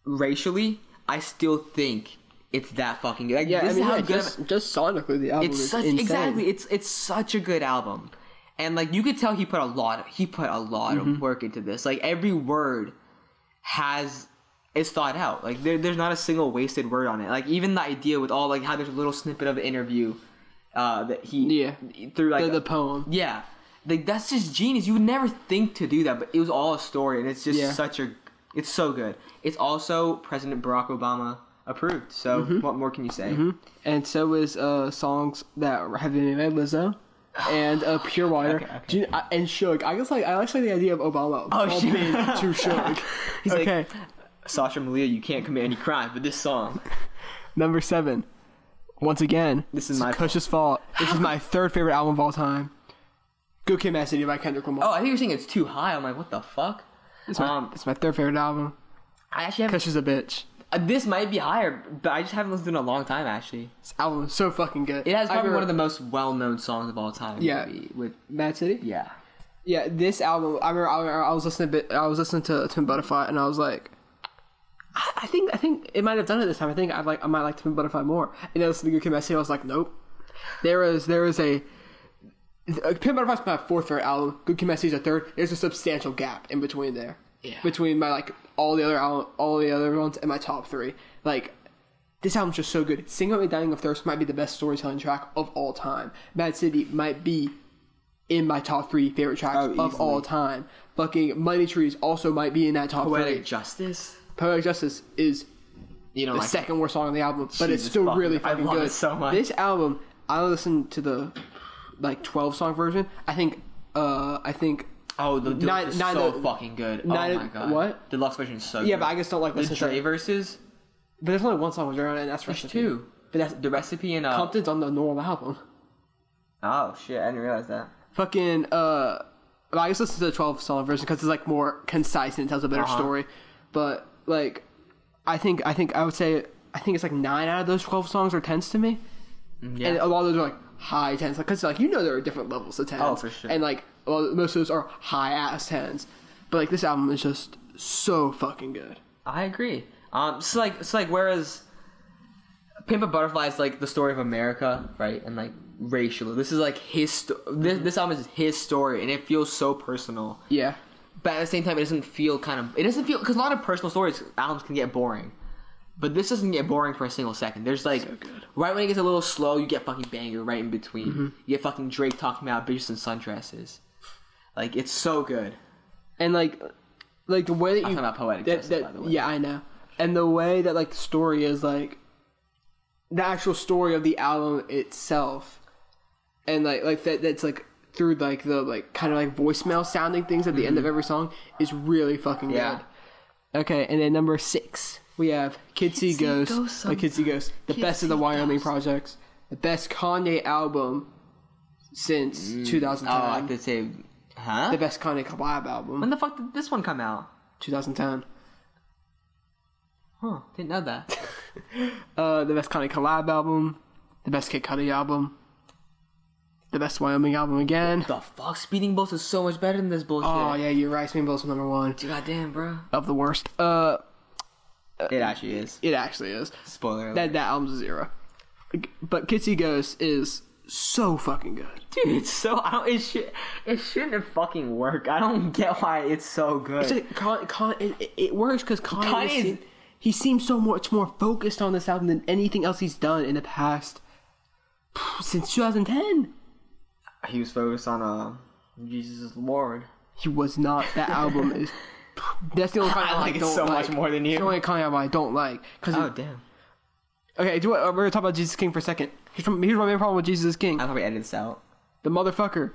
racially, I still think it's that fucking good. Like, just sonically, the album is insane. Exactly. It's such a good album. And, like, you could tell he put a lot of work into this. Like, every word is thought out. Like, there's not a single wasted word on it. Like, even the idea with all, like, how there's a little snippet of an interview that he through like the poem. Yeah, like that's just genius. You would never think to do that, but it was all a story, and it's just it's so good. It's also President Barack Obama approved. So what more can you say? And so is songs that have been made by Lizzo and Pure Water and Suge. I actually the idea of Obama being too Suge. He's like, Sasha Malia, you can't commit any crime, but this song. Number 7. Once again, this is Kush's fault. This is my third favorite album of all time. Good Kid, Mad City by Kendrick Lamar. Oh, I think you're saying it's too high. I'm like, what the fuck? It's my third favorite album. I actually haven't. Kush is a bitch. This might be higher, but I just haven't listened to it in a long time, actually. This album is so fucking good. It has probably one of the most well-known songs of all time. Yeah, with Mad City? Yeah. Yeah, this album, I remember I was listening to Twin Butterfly, and I was like, I think it might have done it this time. I think I might like Twin Butterfly more. And I listened to Good Kid, Mad City, I was like, nope. There is a Twin Butterfly's my fourth favorite album. Good Kid, Mad City's a third. There's a substantial gap in between there. Yeah. Between my all the other ones and my top 3. Like, this album's just so good. Sing About Me Dying of Thirst might be the best storytelling track of all time. Mad City might be in my top 3 favorite tracks of all time. Fucking Money Trees also might be in that top 3. Poetic Justice is the second worst song on the album, but it's still really fucking good. It so much. This album, I listened to the 12 song version. I think oh, the deluxe is so fucking good. Oh my god, what? The deluxe version is so good. Yeah, but I just don't like listening to the Dre verses. But there's only one song with Dre on it, and that's Recipe. 2. But that's the Recipe and Compton's on the normal album. Oh shit, I didn't realize that. Fucking I just listen to the 12 song version because it's more concise and it tells a better story. But I think I would say it's 9 out of those 12 songs are 10s to me. Yeah. And a lot of those are high 10s because there are different levels of 10s. Oh, for sure. And most of those are high ass 10s. But this album is just so fucking good. I agree. Whereas Pimp a Butterfly is the story of America, right? And racially, this is his this album is his story, and it feels so personal. Yeah. But at the same time, it doesn't feel because a lot of personal stories albums can get boring, but this doesn't get boring for a single second. There's so right when it gets a little slow, you get fucking banger right in between. You get fucking Drake talking about bitches and sundresses. It's so good. And the way that I'm talking about Poetic Justice, by the way. Yeah, I know. And the way that the story is the actual story of the album itself, and that's through the kind of voicemail sounding things at the end of every song is really fucking good. Okay, and then number 6 we have Kids See Ghosts by Kids See Ghosts, the best of the Wyoming projects, the best Kanye album since 2010. Oh, I could say, the best Kanye collab album. When the fuck did this one come out? 2010. Huh? Didn't know that. The best Kanye collab album, the best Kid Cudi album, the best Wyoming album again. The fuck? Speeding Bulls is so much better than this bullshit. Oh yeah, you're right. Speeding Bulls is number 1. Goddamn, bro. Of the worst. It actually is. It actually is. Spoiler alert. That album's a 0. But Kids See Ghosts is so fucking good. Dude, it's so... It shouldn't fucking work. I don't get why it's so good. It's like, it works because Kanye he seems so much more focused on this album than anything else he's done in the past since 2010. He was focused on Jesus is Lord. He was not. That album is... That's the only Kanye album I like it don't so like. much more than you. It's the only Kanye album I don't like. Oh, damn. Okay, we're going to talk about Jesus King for a second. Here's my main problem with Jesus King. I'll probably edit this out. The motherfucker,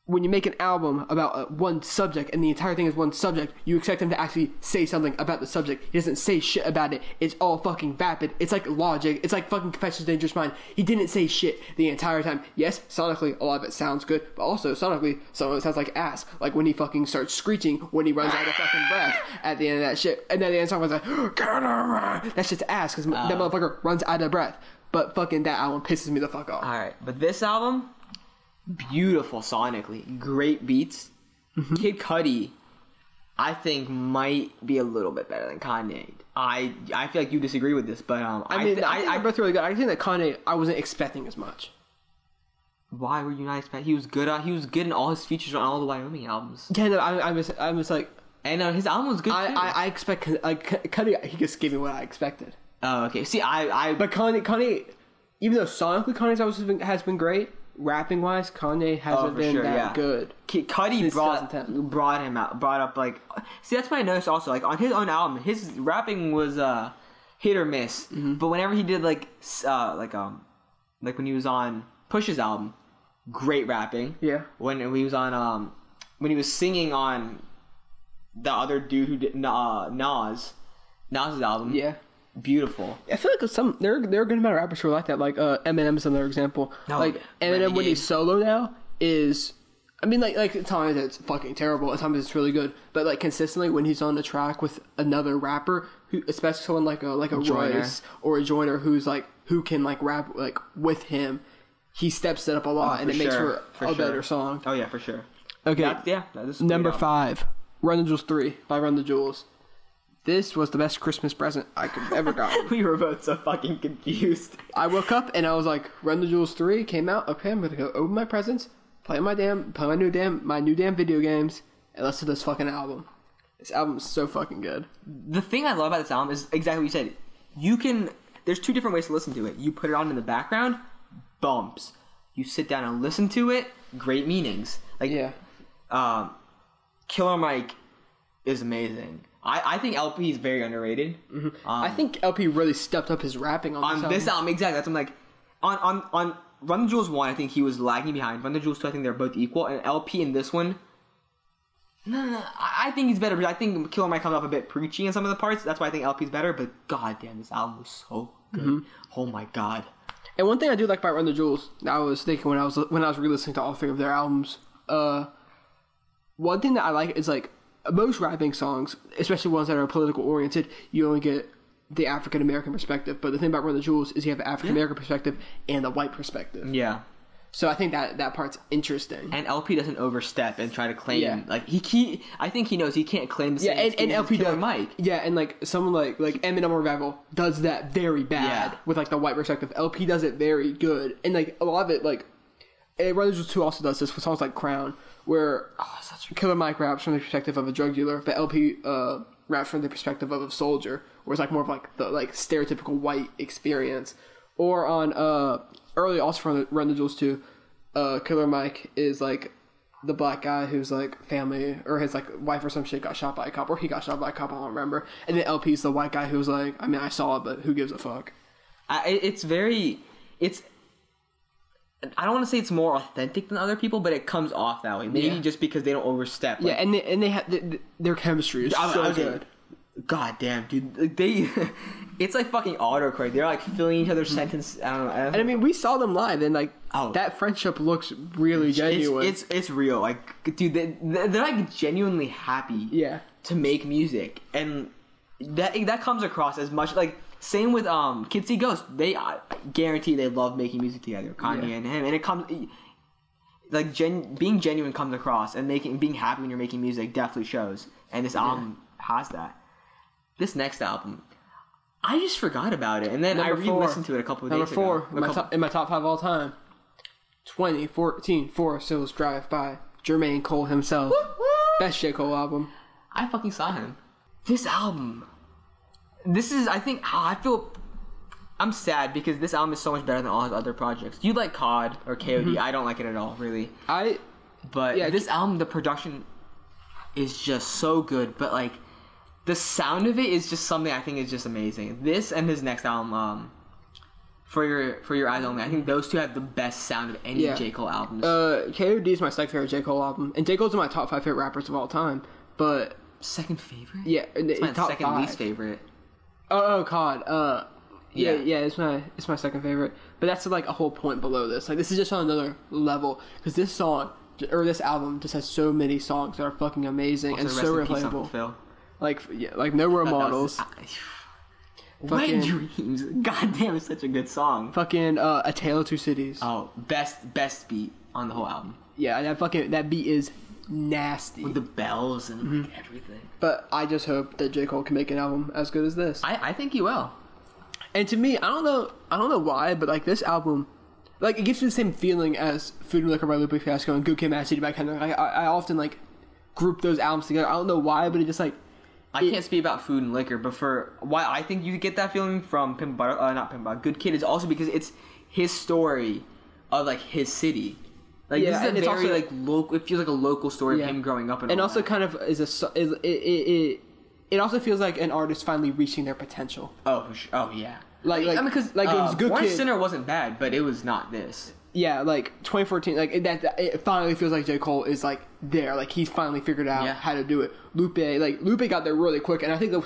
when you make an album about one subject and the entire thing is one subject, you expect him to actually say something about the subject. He doesn't say shit about it. It's all fucking vapid. It's like Logic. It's like fucking Confessions of a Dangerous Mind. He didn't say shit the entire time. Yes, sonically, a lot of it sounds good, but also sonically, some of it sounds like ass. Like when he fucking starts screeching when he runs out of fucking breath at the end of that shit. And then the end of the song was like, that shit's ass because that motherfucker runs out of breath. But fucking that album pisses me the fuck off. Alright, but this album... Beautiful sonically, great beats. Mm-hmm. Kid Cudi, I think might be a little bit better than Kanye. I feel like you disagree with this, but I mean, I both really good. I think that Kanye, I wasn't expecting as much. Why were you not expecting? He was good in all his features on all the Wyoming albums. Yeah, no, I was like, and his album was good too. I expect like Cudi. He just gave me what I expected. Oh, okay. See, but Kanye, even though sonically Kanye's album has been great. Rapping wise, Kanye hasn't been that good. Cudi brought up like. See, that's what I noticed also. Like on his own album, his rapping was hit or miss. Mm-hmm. But whenever he did like when he was on Push's album, great rapping. Yeah. When he was on when he was singing on the other dude who did Nas's album. Yeah. Beautiful. I feel like there are a good amount of rappers who are like that. Like Eminem's another example. No, like Eminem when he's solo now is, I mean, like at times it's fucking terrible. At times it's really good. But like consistently when he's on the track with another rapper, who, especially someone like a Royce or a Joyner who can like rap like with him, he steps it up a lot and it makes for a better song. Oh yeah, for sure. Okay, that number 5, Run the Jewels 3 by Run the Jewels. This was the best Christmas present I could ever got. We were both so fucking confused. I woke up and I was like, Run the Jewels 3 came out. Okay, I'm gonna go open my presents, play my new damn video games, and listen to this fucking album. This album is so fucking good. The thing I love about this album is exactly what you said. There's 2 different ways to listen to it. You put it on in the background, bumps. You sit down and listen to it, great meanings. Like, yeah. Killer Mike is amazing. I think LP is very underrated. Mm-hmm. I think LP really stepped up his rapping on this album. Exactly. That's what I'm like. On Run the Jewels 1, I think he was lagging behind. Run the Jewels 2, I think they're both equal. And LP in this one, no, I think he's better. But I think Killer Mike comes off a bit preachy in some of the parts. That's why I think LP's better. But goddamn, this album was so good. Mm-hmm. Oh my god. And one thing I do like about Run the Jewels, I was thinking when I was re-listening to all 3 of their albums, one thing that I like is like, most rapping songs, especially ones that are political oriented, you only get the African American perspective. But the thing about Run the Jewels is you have an African American perspective and a white perspective. Yeah. So I think that part's interesting. And LP doesn't overstep and try to claim like I think he knows he can't claim the same. Yeah, and LP does Mike. Yeah, and like someone like Eminem Revival does that very bad with like the white perspective. LP does it very good, and like a lot of it like Run the Jewels 2 also does this with songs like Crown, where Killer Mike raps from the perspective of a drug dealer, but LP raps from the perspective of a soldier, where it's like more of like the like stereotypical white experience. Or on early also from Run the Jewels 2, Killer Mike is like the black guy who's like family or his like wife or some shit got shot by a cop, or he got shot by a cop, I don't remember. And then LP's the white guy who's like, I mean, I saw it, but who gives a fuck? I don't want to say it's more authentic than other people, but it comes off that way. Maybe just because they don't overstep. Like, and they have their chemistry is so good. God damn, dude! It's like fucking autocorrect. They're like filling each other's sentence. I don't know. And I mean, we saw them live, and like that friendship looks really genuine. It's real. Like, dude, they're like genuinely happy. Yeah. To make music, and that comes across as much like same with Kids See Ghosts. They guarantee they love making music together, Kanye and him, and it comes like being genuine comes across, and being happy when you're making music definitely shows. And this album has that. This next album, I just forgot about it, and then I re-listened to it a couple of days ago. Number 4 in my top 5 all time. 2014 Forest Hills Drive by Jermaine Cole himself. Best J. Cole album. I fucking saw him. This album. This is, I think, I feel. I'm sad because this album is so much better than all his other projects. You like COD or KOD? I don't like it at all, really. But this album, the production is just so good. But like, the sound of it is just something I think is just amazing. This and his next album, For Your Eyes Only. I think those two have the best sound of any J. Cole albums. KOD is my second favorite J. Cole album, and J. Cole's one of my top 5 favorite rappers of all time. But second favorite? Yeah, it's my top second 5. least favorite. Oh, COD. Yeah, it's my second favorite. But that's like a whole point below this. Like, this is just on another level because this song or this album just has so many songs that are fucking amazing and so replayable. Like No Role Models. Wet Dreams. God damn, it's such a good song. Fucking A Tale of Two Cities. Oh, best beat on the whole album. Yeah, that beat is nasty with the bells and everything. But I just hope that J. Cole can make an album as good as this. I think he will. And to me, I don't know why, but like this album, like it gives me the same feeling as Food and Liquor by Lupe Fiasco and Good Kid, Mad City by Kendrick. I often like group those albums together. I don't know why, but it just like. I can't speak about Food and Liquor, but for why I think you get that feeling from Good Kid is also because it's his story of like his city. Like this is a very also, like local. It feels like a local story of him growing up, and also kind of it also feels like an artist finally reaching their potential. Oh, for sure. Oh yeah. Like I mean, because it was Good One Kid. Sinner wasn't bad, but it was not this. Yeah, like 2014, like it finally feels like J. Cole is like there, like he's finally figured out how to do it. Lupe got there really quick, and I think that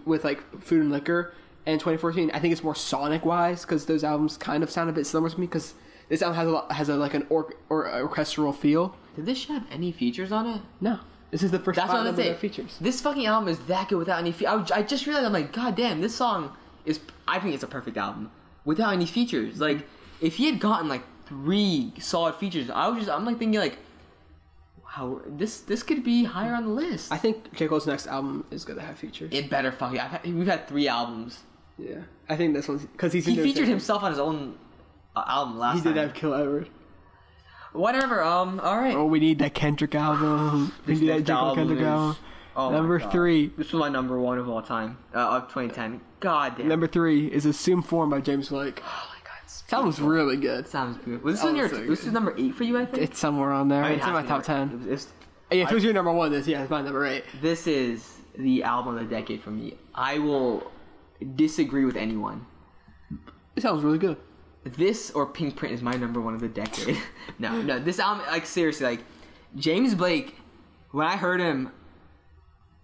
with Food and Liquor and 2014, I think it's more sonic wise because those albums kind of sound a bit similar to me because this album has an orchestral feel. Did this shit have any features on it? No, this is the first time that there features. This fucking album is that good without any features. I just realized I'm like, god damn, this song is. I think it's a perfect album without any features. Like if he had gotten like 3 solid features, I'm like thinking like, wow, this could be higher on the list. I think J. Cole's next album is gonna have features. It better fucking. We've had 3 albums. Yeah, I think this one's because he featured himself on his own album last time. He did have Kill Edward. Whatever. All right. Oh, we need that Kendrick album. We need that J. Cole Kendrick album. Oh number 3. This was my number 1 of all time of 2010. God damn. Number 3 is Assume Form by James Blake. Sounds really good. Sounds good. Was this is number 8 for you, I think? It's somewhere on there. It's in my top 10. If it was your number 1, it's my number 8. This is the album of the decade for me. I will disagree with anyone. It sounds really good. This or Pink Print is my number 1 of the decade. No. This album, like seriously, like James Blake, when I heard him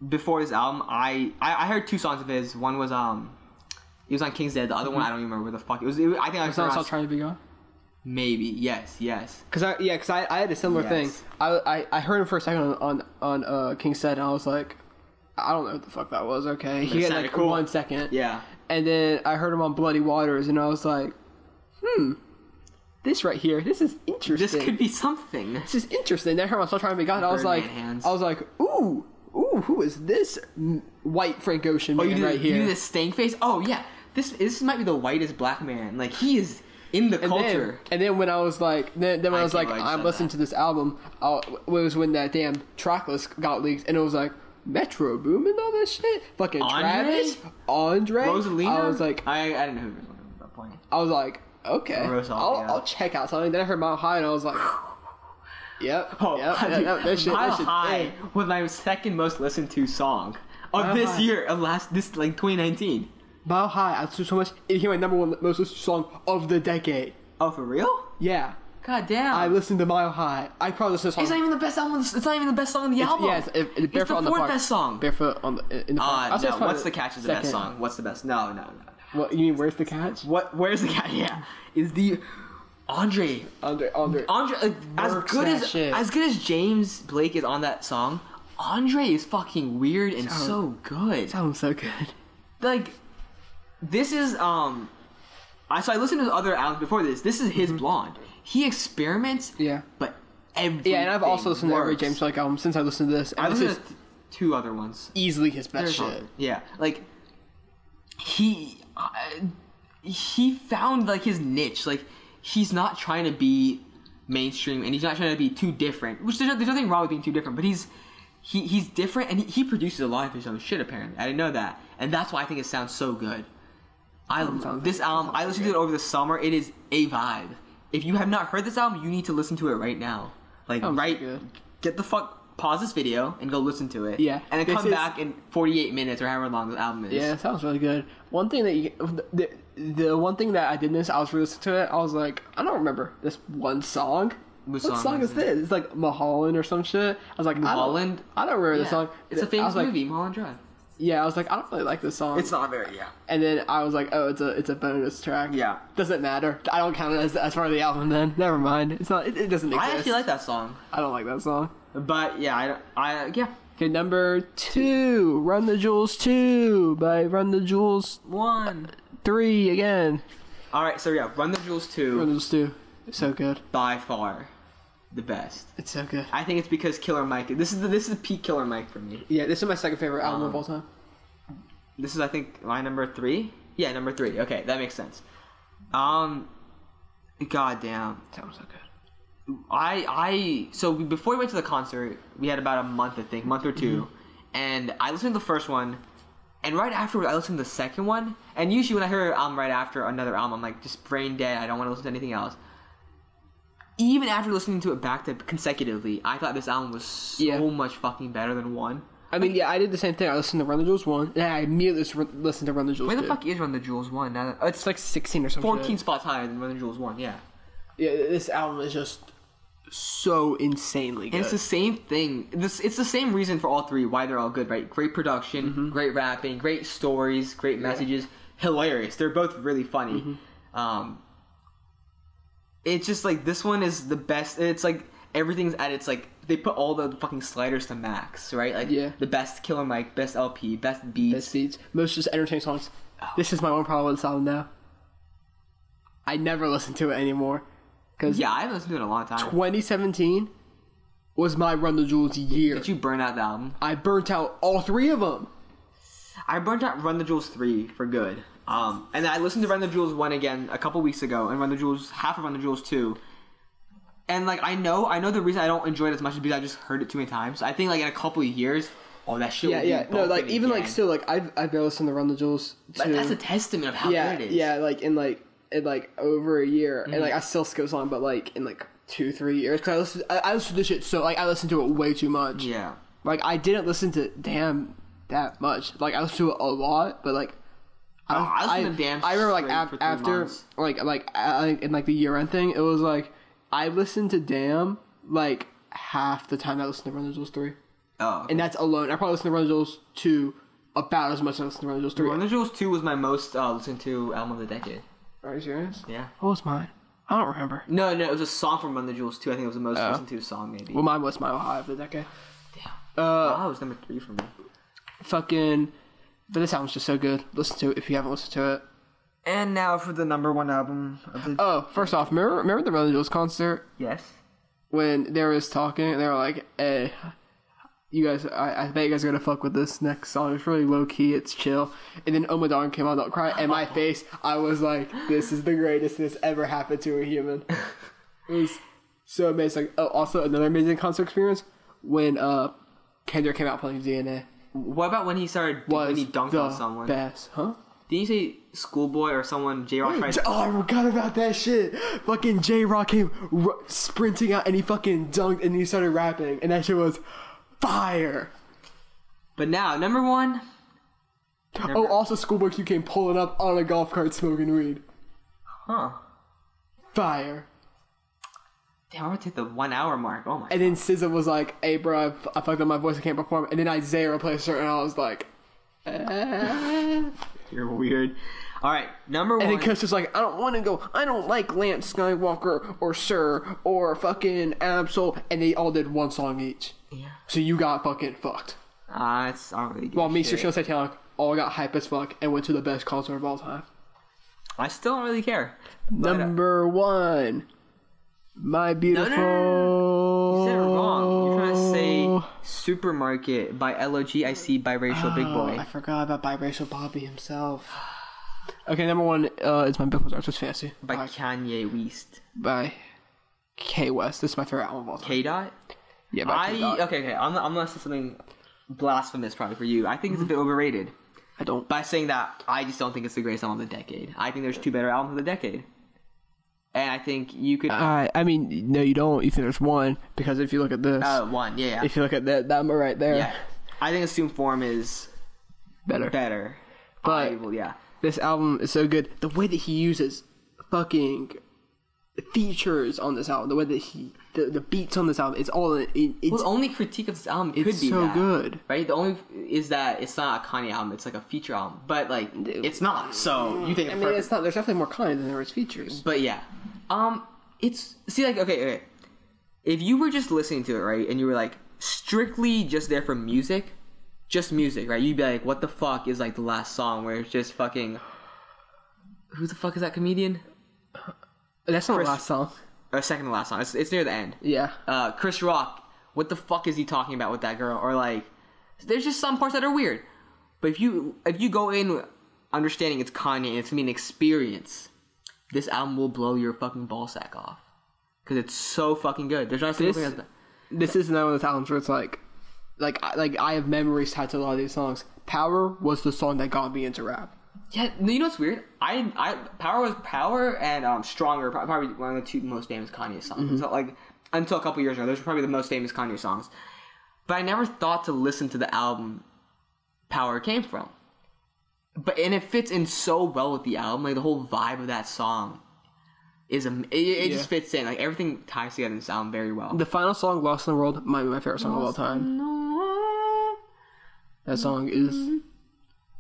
before this album, I heard 2 songs of his. One was he was on King's Dead. The other one, I don't even remember where the fuck it was. I think I was on Trying to Be Gone. Maybe yes. Because I had a similar thing. I heard him for a second on King's Dead, and I was like, I don't know what the fuck that was. Okay, he had like cool. 1 second. Yeah. And then I heard him on Bloody Waters, and I was like, this right here, this is interesting. This could be something. This is interesting. Then I heard him on Still Trying to Be Gone. I was like, ooh, who is this white Frank Ocean man right here? You do this stank face? Oh yeah, this might be the whitest black man. Like he is in the culture. And then when I was like, I'm listening to this album. It was when that damn track list got leaked, and it was like Metro Boom and all this shit. Fucking Travis, Andre, Rosalina. I was like, I didn't know who was at that point. I was like, okay, I'll check out something. Then I heard Mile High, and I was like. Yep. That shit, Mile High was my second most listened to song of this year, of 2019. Mile High, I listened to so much. It became my number 1 most listened to song of the decade. Oh, for real? Yeah. God damn. I listened to Mile High. I probably listened to the song. It's not even the best album. It's not even the best song on the album. Yeah, it's Barefoot on the Park. It's the 4th best song. Barefoot in the Park. No. What's the Catch is the best song. What's the best? No. What you mean? Where's the Catch? Where's the Catch? Yeah, is the. Andre, like, as good as James Blake is on that song, Andre is fucking weird and so good. Sounds so good. Like, this is so I listened to other albums before this. This is his Blonde. He experiments. Yeah. But everything. Yeah, and I've also listened to every works. James Blake album since I listened to this. And I listened to 2 other ones. Easily his best shit. Yeah, like he found like his niche. Like, he's not trying to be mainstream, and he's not trying to be too different. Which there's nothing wrong with being too different, but he's different, and he produces a lot of his own shit. Apparently, I didn't know that, and that's why I think it sounds so good. This album, I listened to it over the summer. It is a vibe. If you have not heard this album, you need to listen to it right now. Like, get the fuck, pause this video and go listen to it. Yeah, and then come back in 48 minutes or however long the album is. Yeah, it sounds really good. One thing that the one thing that I did miss, I was re-listening to it. I was like, I don't remember this one song. What song is this? It's like Mulholland or some shit. I was like, Mulholland? I don't remember the song. It's a famous movie, Mulholland Drive. Yeah, I was like, I don't really like this song. It's not very, And then I was like, oh, it's a bonus track. Yeah. Doesn't matter. I don't count it as part of the album then. Never mind. It's not. It doesn't exist. I actually like that song. I don't like that song. But yeah, yeah. Okay, number 2, Run the Jewels 2 by Run the Jewels 1. 3 again. All right, so yeah, Run the Jewels 2. Run the Jewels 2. It's so good. By far the best. It's so good. I think it's because Killer Mike. This is the peak Killer Mike for me. Yeah, this is my second favorite album of all time. This is, I think, my number 3. Yeah, number 3. Okay, that makes sense. Goddamn. Sounds so good. So before we went to the concert, we had about a month, I think, month or 2, and I listened to the first one, and right afterwards I listened to the second one, and usually when I hear an album right after another album, I'm like, just brain dead, I don't want to listen to anything else. Even after listening to it back to consecutively, I thought this album was so much fucking better than 1. I mean, yeah, I did the same thing. I listened to Run the Jewels 1, and I immediately listened to Run the Jewels 2. Where the fuck is Run the Jewels 1? Now that, it's like 16 or something. 14 spots higher than Run the Jewels 1, yeah. Yeah, this album is just so insanely good. And it's the same thing. It's the same reason for all 3 why they're all good, right? Great production, great rapping, great stories, great messages, hilarious. They're both really funny. It's just like, this one is the best. It's like everything's at its like, they put all the fucking sliders to max, right? Like the best Killer Mike, best LP, best beats, most just entertaining songs. This is my one problem with this album now. I never listen to it anymore. Yeah, I haven't listened to it in a long time. 2017 was my Run the Jewels year. Did you burn out the album? I burnt out all 3 of them. I burnt out Run the Jewels 3 for good. And I listened to Run the Jewels 1 again a couple weeks ago, and half of Run the Jewels 2. And like, I know the reason I don't enjoy it as much is because I just heard it too many times. I think like in a couple of years, that shit will be no, like even again. Like still like I've been listening to Run the Jewels 2. But that's a testament of how good it is. Yeah, like in over a year, and like I still skip songs, but like in like 2-3 years, because I listened to this shit, so like I listened to it way too much. Yeah, like I didn't listen to Damn that much. Like I listened to it a lot, but like I listened to Damn. I remember like after like in like the year end thing, it was like I listened to Damn like half the time I listened to Run the Jewels 3. Oh, okay. And that's alone. I probably listened to Run the Jewels 2 about as much as I listened to Run the Jewels 3. Run the Jewels 2 was my most listened to album of the decade. Are you serious? Yeah. What was mine? I don't remember. No, it was a song from Run the Jewels 2. I think it was the most listened to song, maybe. Well, mine was Mile High of the decade. Damn. It was number 3 for me. Fucking... But this album's just so good. Listen to it if you haven't listened to it. And now for the number 1 album of the... Oh, first off, remember the Run the Jewels concert? Yes. When they was talking, and they were like, hey... You guys, I bet you guys are gonna fuck with this next song. It's really low key, it's chill. And then Oh My Darling came on, Don't Cry, and my face, I was like, this is the greatest this ever happened to a human. It was so amazing. Oh, also another amazing concert experience when Kendrick came out playing DNA. What about when he dunked on someone? Best, huh? Didn't you say Schoolboy or someone, J-Rock tried? Oh, I forgot about that shit. Fucking J-Rock came sprinting out and he fucking dunked and he started rapping, and that shit was fire. But now, number 1. Also Schoolboy Q came pulling up on a golf cart smoking weed. Huh. Fire. Damn, we're gonna hit the 1 hour mark. Oh my. And then SZA was like, hey bro, I fucked up my voice, I can't perform. And then Isaiah replaced her and I was like, You're weird. Alright, number 1. And then Kush was like, I don't want to go, I don't like Lance Skywalker or Sir or fucking Absol. And they all did one song each. Yeah. So you got fucking fucked. It's I don't really give While me, shit. Sean Satanic all got hype as fuck and went to the best concert of all time. I still don't really care. Number 1. My Beautiful... No. You said it wrong. You're trying to say Supermarket by LOG. I see Biracial Big Boy. I forgot about Biracial Bobby himself. Okay, number 1 is My Beautiful Dark Twisted Fantasy. By Kanye West. By K West. This is my favorite album of all time. K Dot? Yeah, by K Dot. Okay. I'm gonna say something blasphemous probably for you. I think it's a bit overrated. I don't. By saying that, I just don't think it's the greatest album of the decade. I think there's 2 better albums of the decade. And I think you could... I mean, no, you don't. You think there's 1, because if you look at this... 1, yeah. If you look at that number right there... Yeah. I think Assumed Form is... Better. But this album is so good. The way that he uses fucking features on this album, the way that the beats on this album, it's all... Well, the only critique of this album could be so good. Right? The only is that it's not a Kanye album, it's like a feature album. But, like, it's not. So, you think I mean, it's not. There's definitely more Kanye than there is features. But, yeah. It's... See, like, okay. If you were just listening to it, right, and you were, like, strictly just there for music, just music, right, you'd be like, what the fuck is, like, the last song where it's just fucking... Who the fuck is that comedian? That's not the last song. Or second to last song. It's near the end. Yeah. Chris Rock, what the fuck is he talking about with that girl? Or, like, there's just some parts that are weird. But if you go in understanding it's Kanye and it's gonna be an experience, this album will blow your fucking ballsack off. Because it's so fucking good. There's not a single thing that's... This is not one of those albums where it's like I have memories tied to a lot of these songs. Power was the song that got me into rap. Yeah, you know what's weird? Power and Stronger, probably one of the 2 most famous Kanye songs. Mm-hmm. So, like, until a couple years ago, those were probably the most famous Kanye songs. But I never thought to listen to the album Power came from. And it fits in so well with the album. Like, the whole vibe of that song is it just fits in. Like, everything ties together in this album very well. The final song, Lost in the World, might be my favorite song of all time. That song is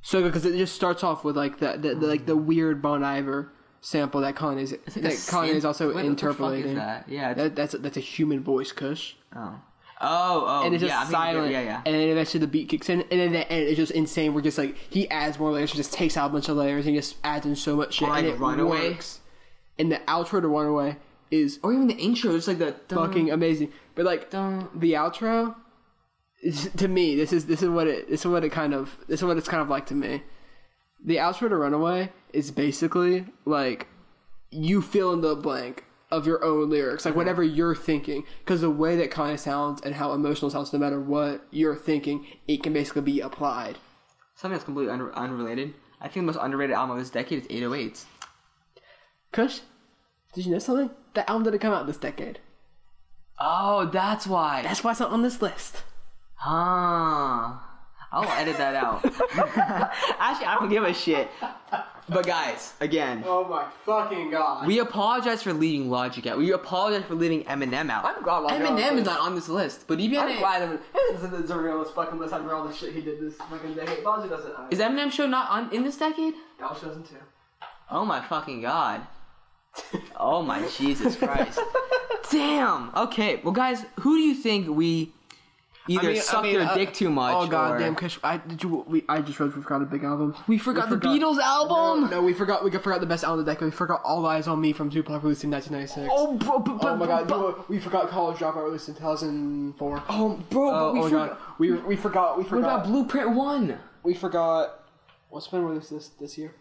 so good because it just starts off with like the weird Bon Iver sample that Kanye's also interpolating. What the fuck is that? Yeah, that's a human voice, Kush. Oh, and it's just silent. Yeah. And then eventually the beat kicks in, and then the end is just insane. We're just like he adds more layers, he just takes out a bunch of layers, and he just adds in so much shit, and it works. And the outro to Runaway is, or even the intro, it's like the fucking amazing. But like the outro. To me, this is what it's kind of like to me. The outro to Runaway is basically like you fill in the blank of your own lyrics, like whatever you're thinking, because the way that Kanye sounds and how emotional it sounds, no matter what you're thinking, it can basically be applied. Something that's completely unrelated. I think the most underrated album of this decade is 808s. Kush, did you know something? That album didn't come out this decade. Oh, that's why. That's why it's not on this list. I'll edit that out. Actually, I don't give a shit. But guys, again. Oh my fucking god. We apologize for leaving Logic out. We apologize for leaving Eminem out. I'm glad Eminem is not on this list. But even I'm glad Eminem doesn't deserve on this fucking list after all the shit he did this fucking decade. Logic doesn't. Is Eminem show not in this decade? Logic doesn't too. Oh my fucking god. Oh my Jesus Christ. Damn. Okay. Well, guys, who do you think we either suck their dick too much? Oh god, damn, Kush! I just realized we forgot a big album. We forgot the Beatles album. No, we forgot the best album of the decade. We forgot All Eyes on Me from Tupac, released in 1996. Oh my god, we forgot College Dropout, released in 2004. Oh bro, we forgot. What about Blueprint 1? We forgot. What's been released this year?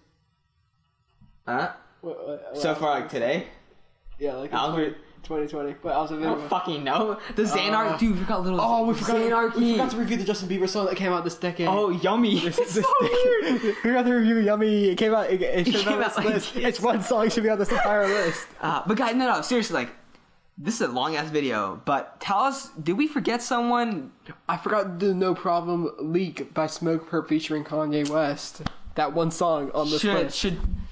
Huh? So far, like today? Yeah, like 2020, but also I don't fucking know. The Xanarchy, dude, we forgot little. Oh, we forgot Xanarchy. We forgot to review the Justin Bieber song that came out this decade. Oh, Yummy. It's so weird. We forgot to review Yummy. It came out. It should be on this list. It's one song. It should be on this entire list. But guys, no, seriously, like, this is a long ass video. But tell us, did we forget someone? I forgot the No Problem Leak by Smoke Perp featuring Kanye West. That one song on this list.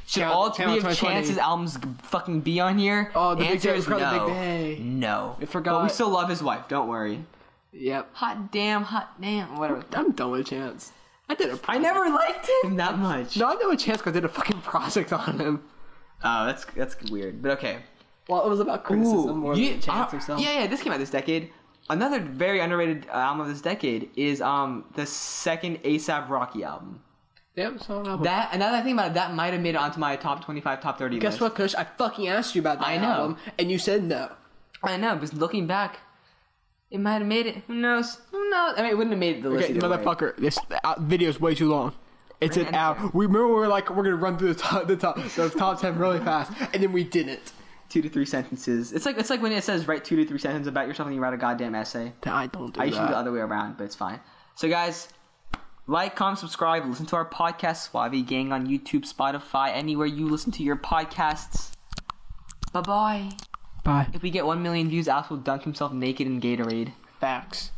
Should all 3 of Chance's albums fucking be on here? Oh, the answer is no. The Big Day. No. I forgot. But we still love his wife. Don't worry. Yep. Hot damn. Whatever. I'm done with Chance. I never liked him that much. No, I know a Chance because I did a fucking project on him. Oh, that's weird. But okay. Well, it was about criticism more than Chance himself. Yeah. This came out this decade. Another very underrated album of this decade is the second A$AP Rocky album. Yep, solid album. That, and now that I think about it, that might have made it onto my top 25, top 30 Guess list. what, Kush? I fucking asked you about that album, and you said no. I know, but looking back, it might have made it. Who knows? Who knows? I mean, it wouldn't have made it the list. Okay, motherfucker, this video is way too long. It's an hour. We remember we were like, we're gonna run through the top 10 really fast, and then we didn't. 2 to 3 sentences. It's like when it says write 2 to 3 sentences about yourself and you write a goddamn essay. I don't do that. I usually do the other way around, but it's fine. So guys, like, comment, subscribe, listen to our podcast, Suave Gang, on YouTube, Spotify, anywhere you listen to your podcasts. Bye-bye. Bye. If we get 1 million views, Alex will dunk himself naked in Gatorade. Facts.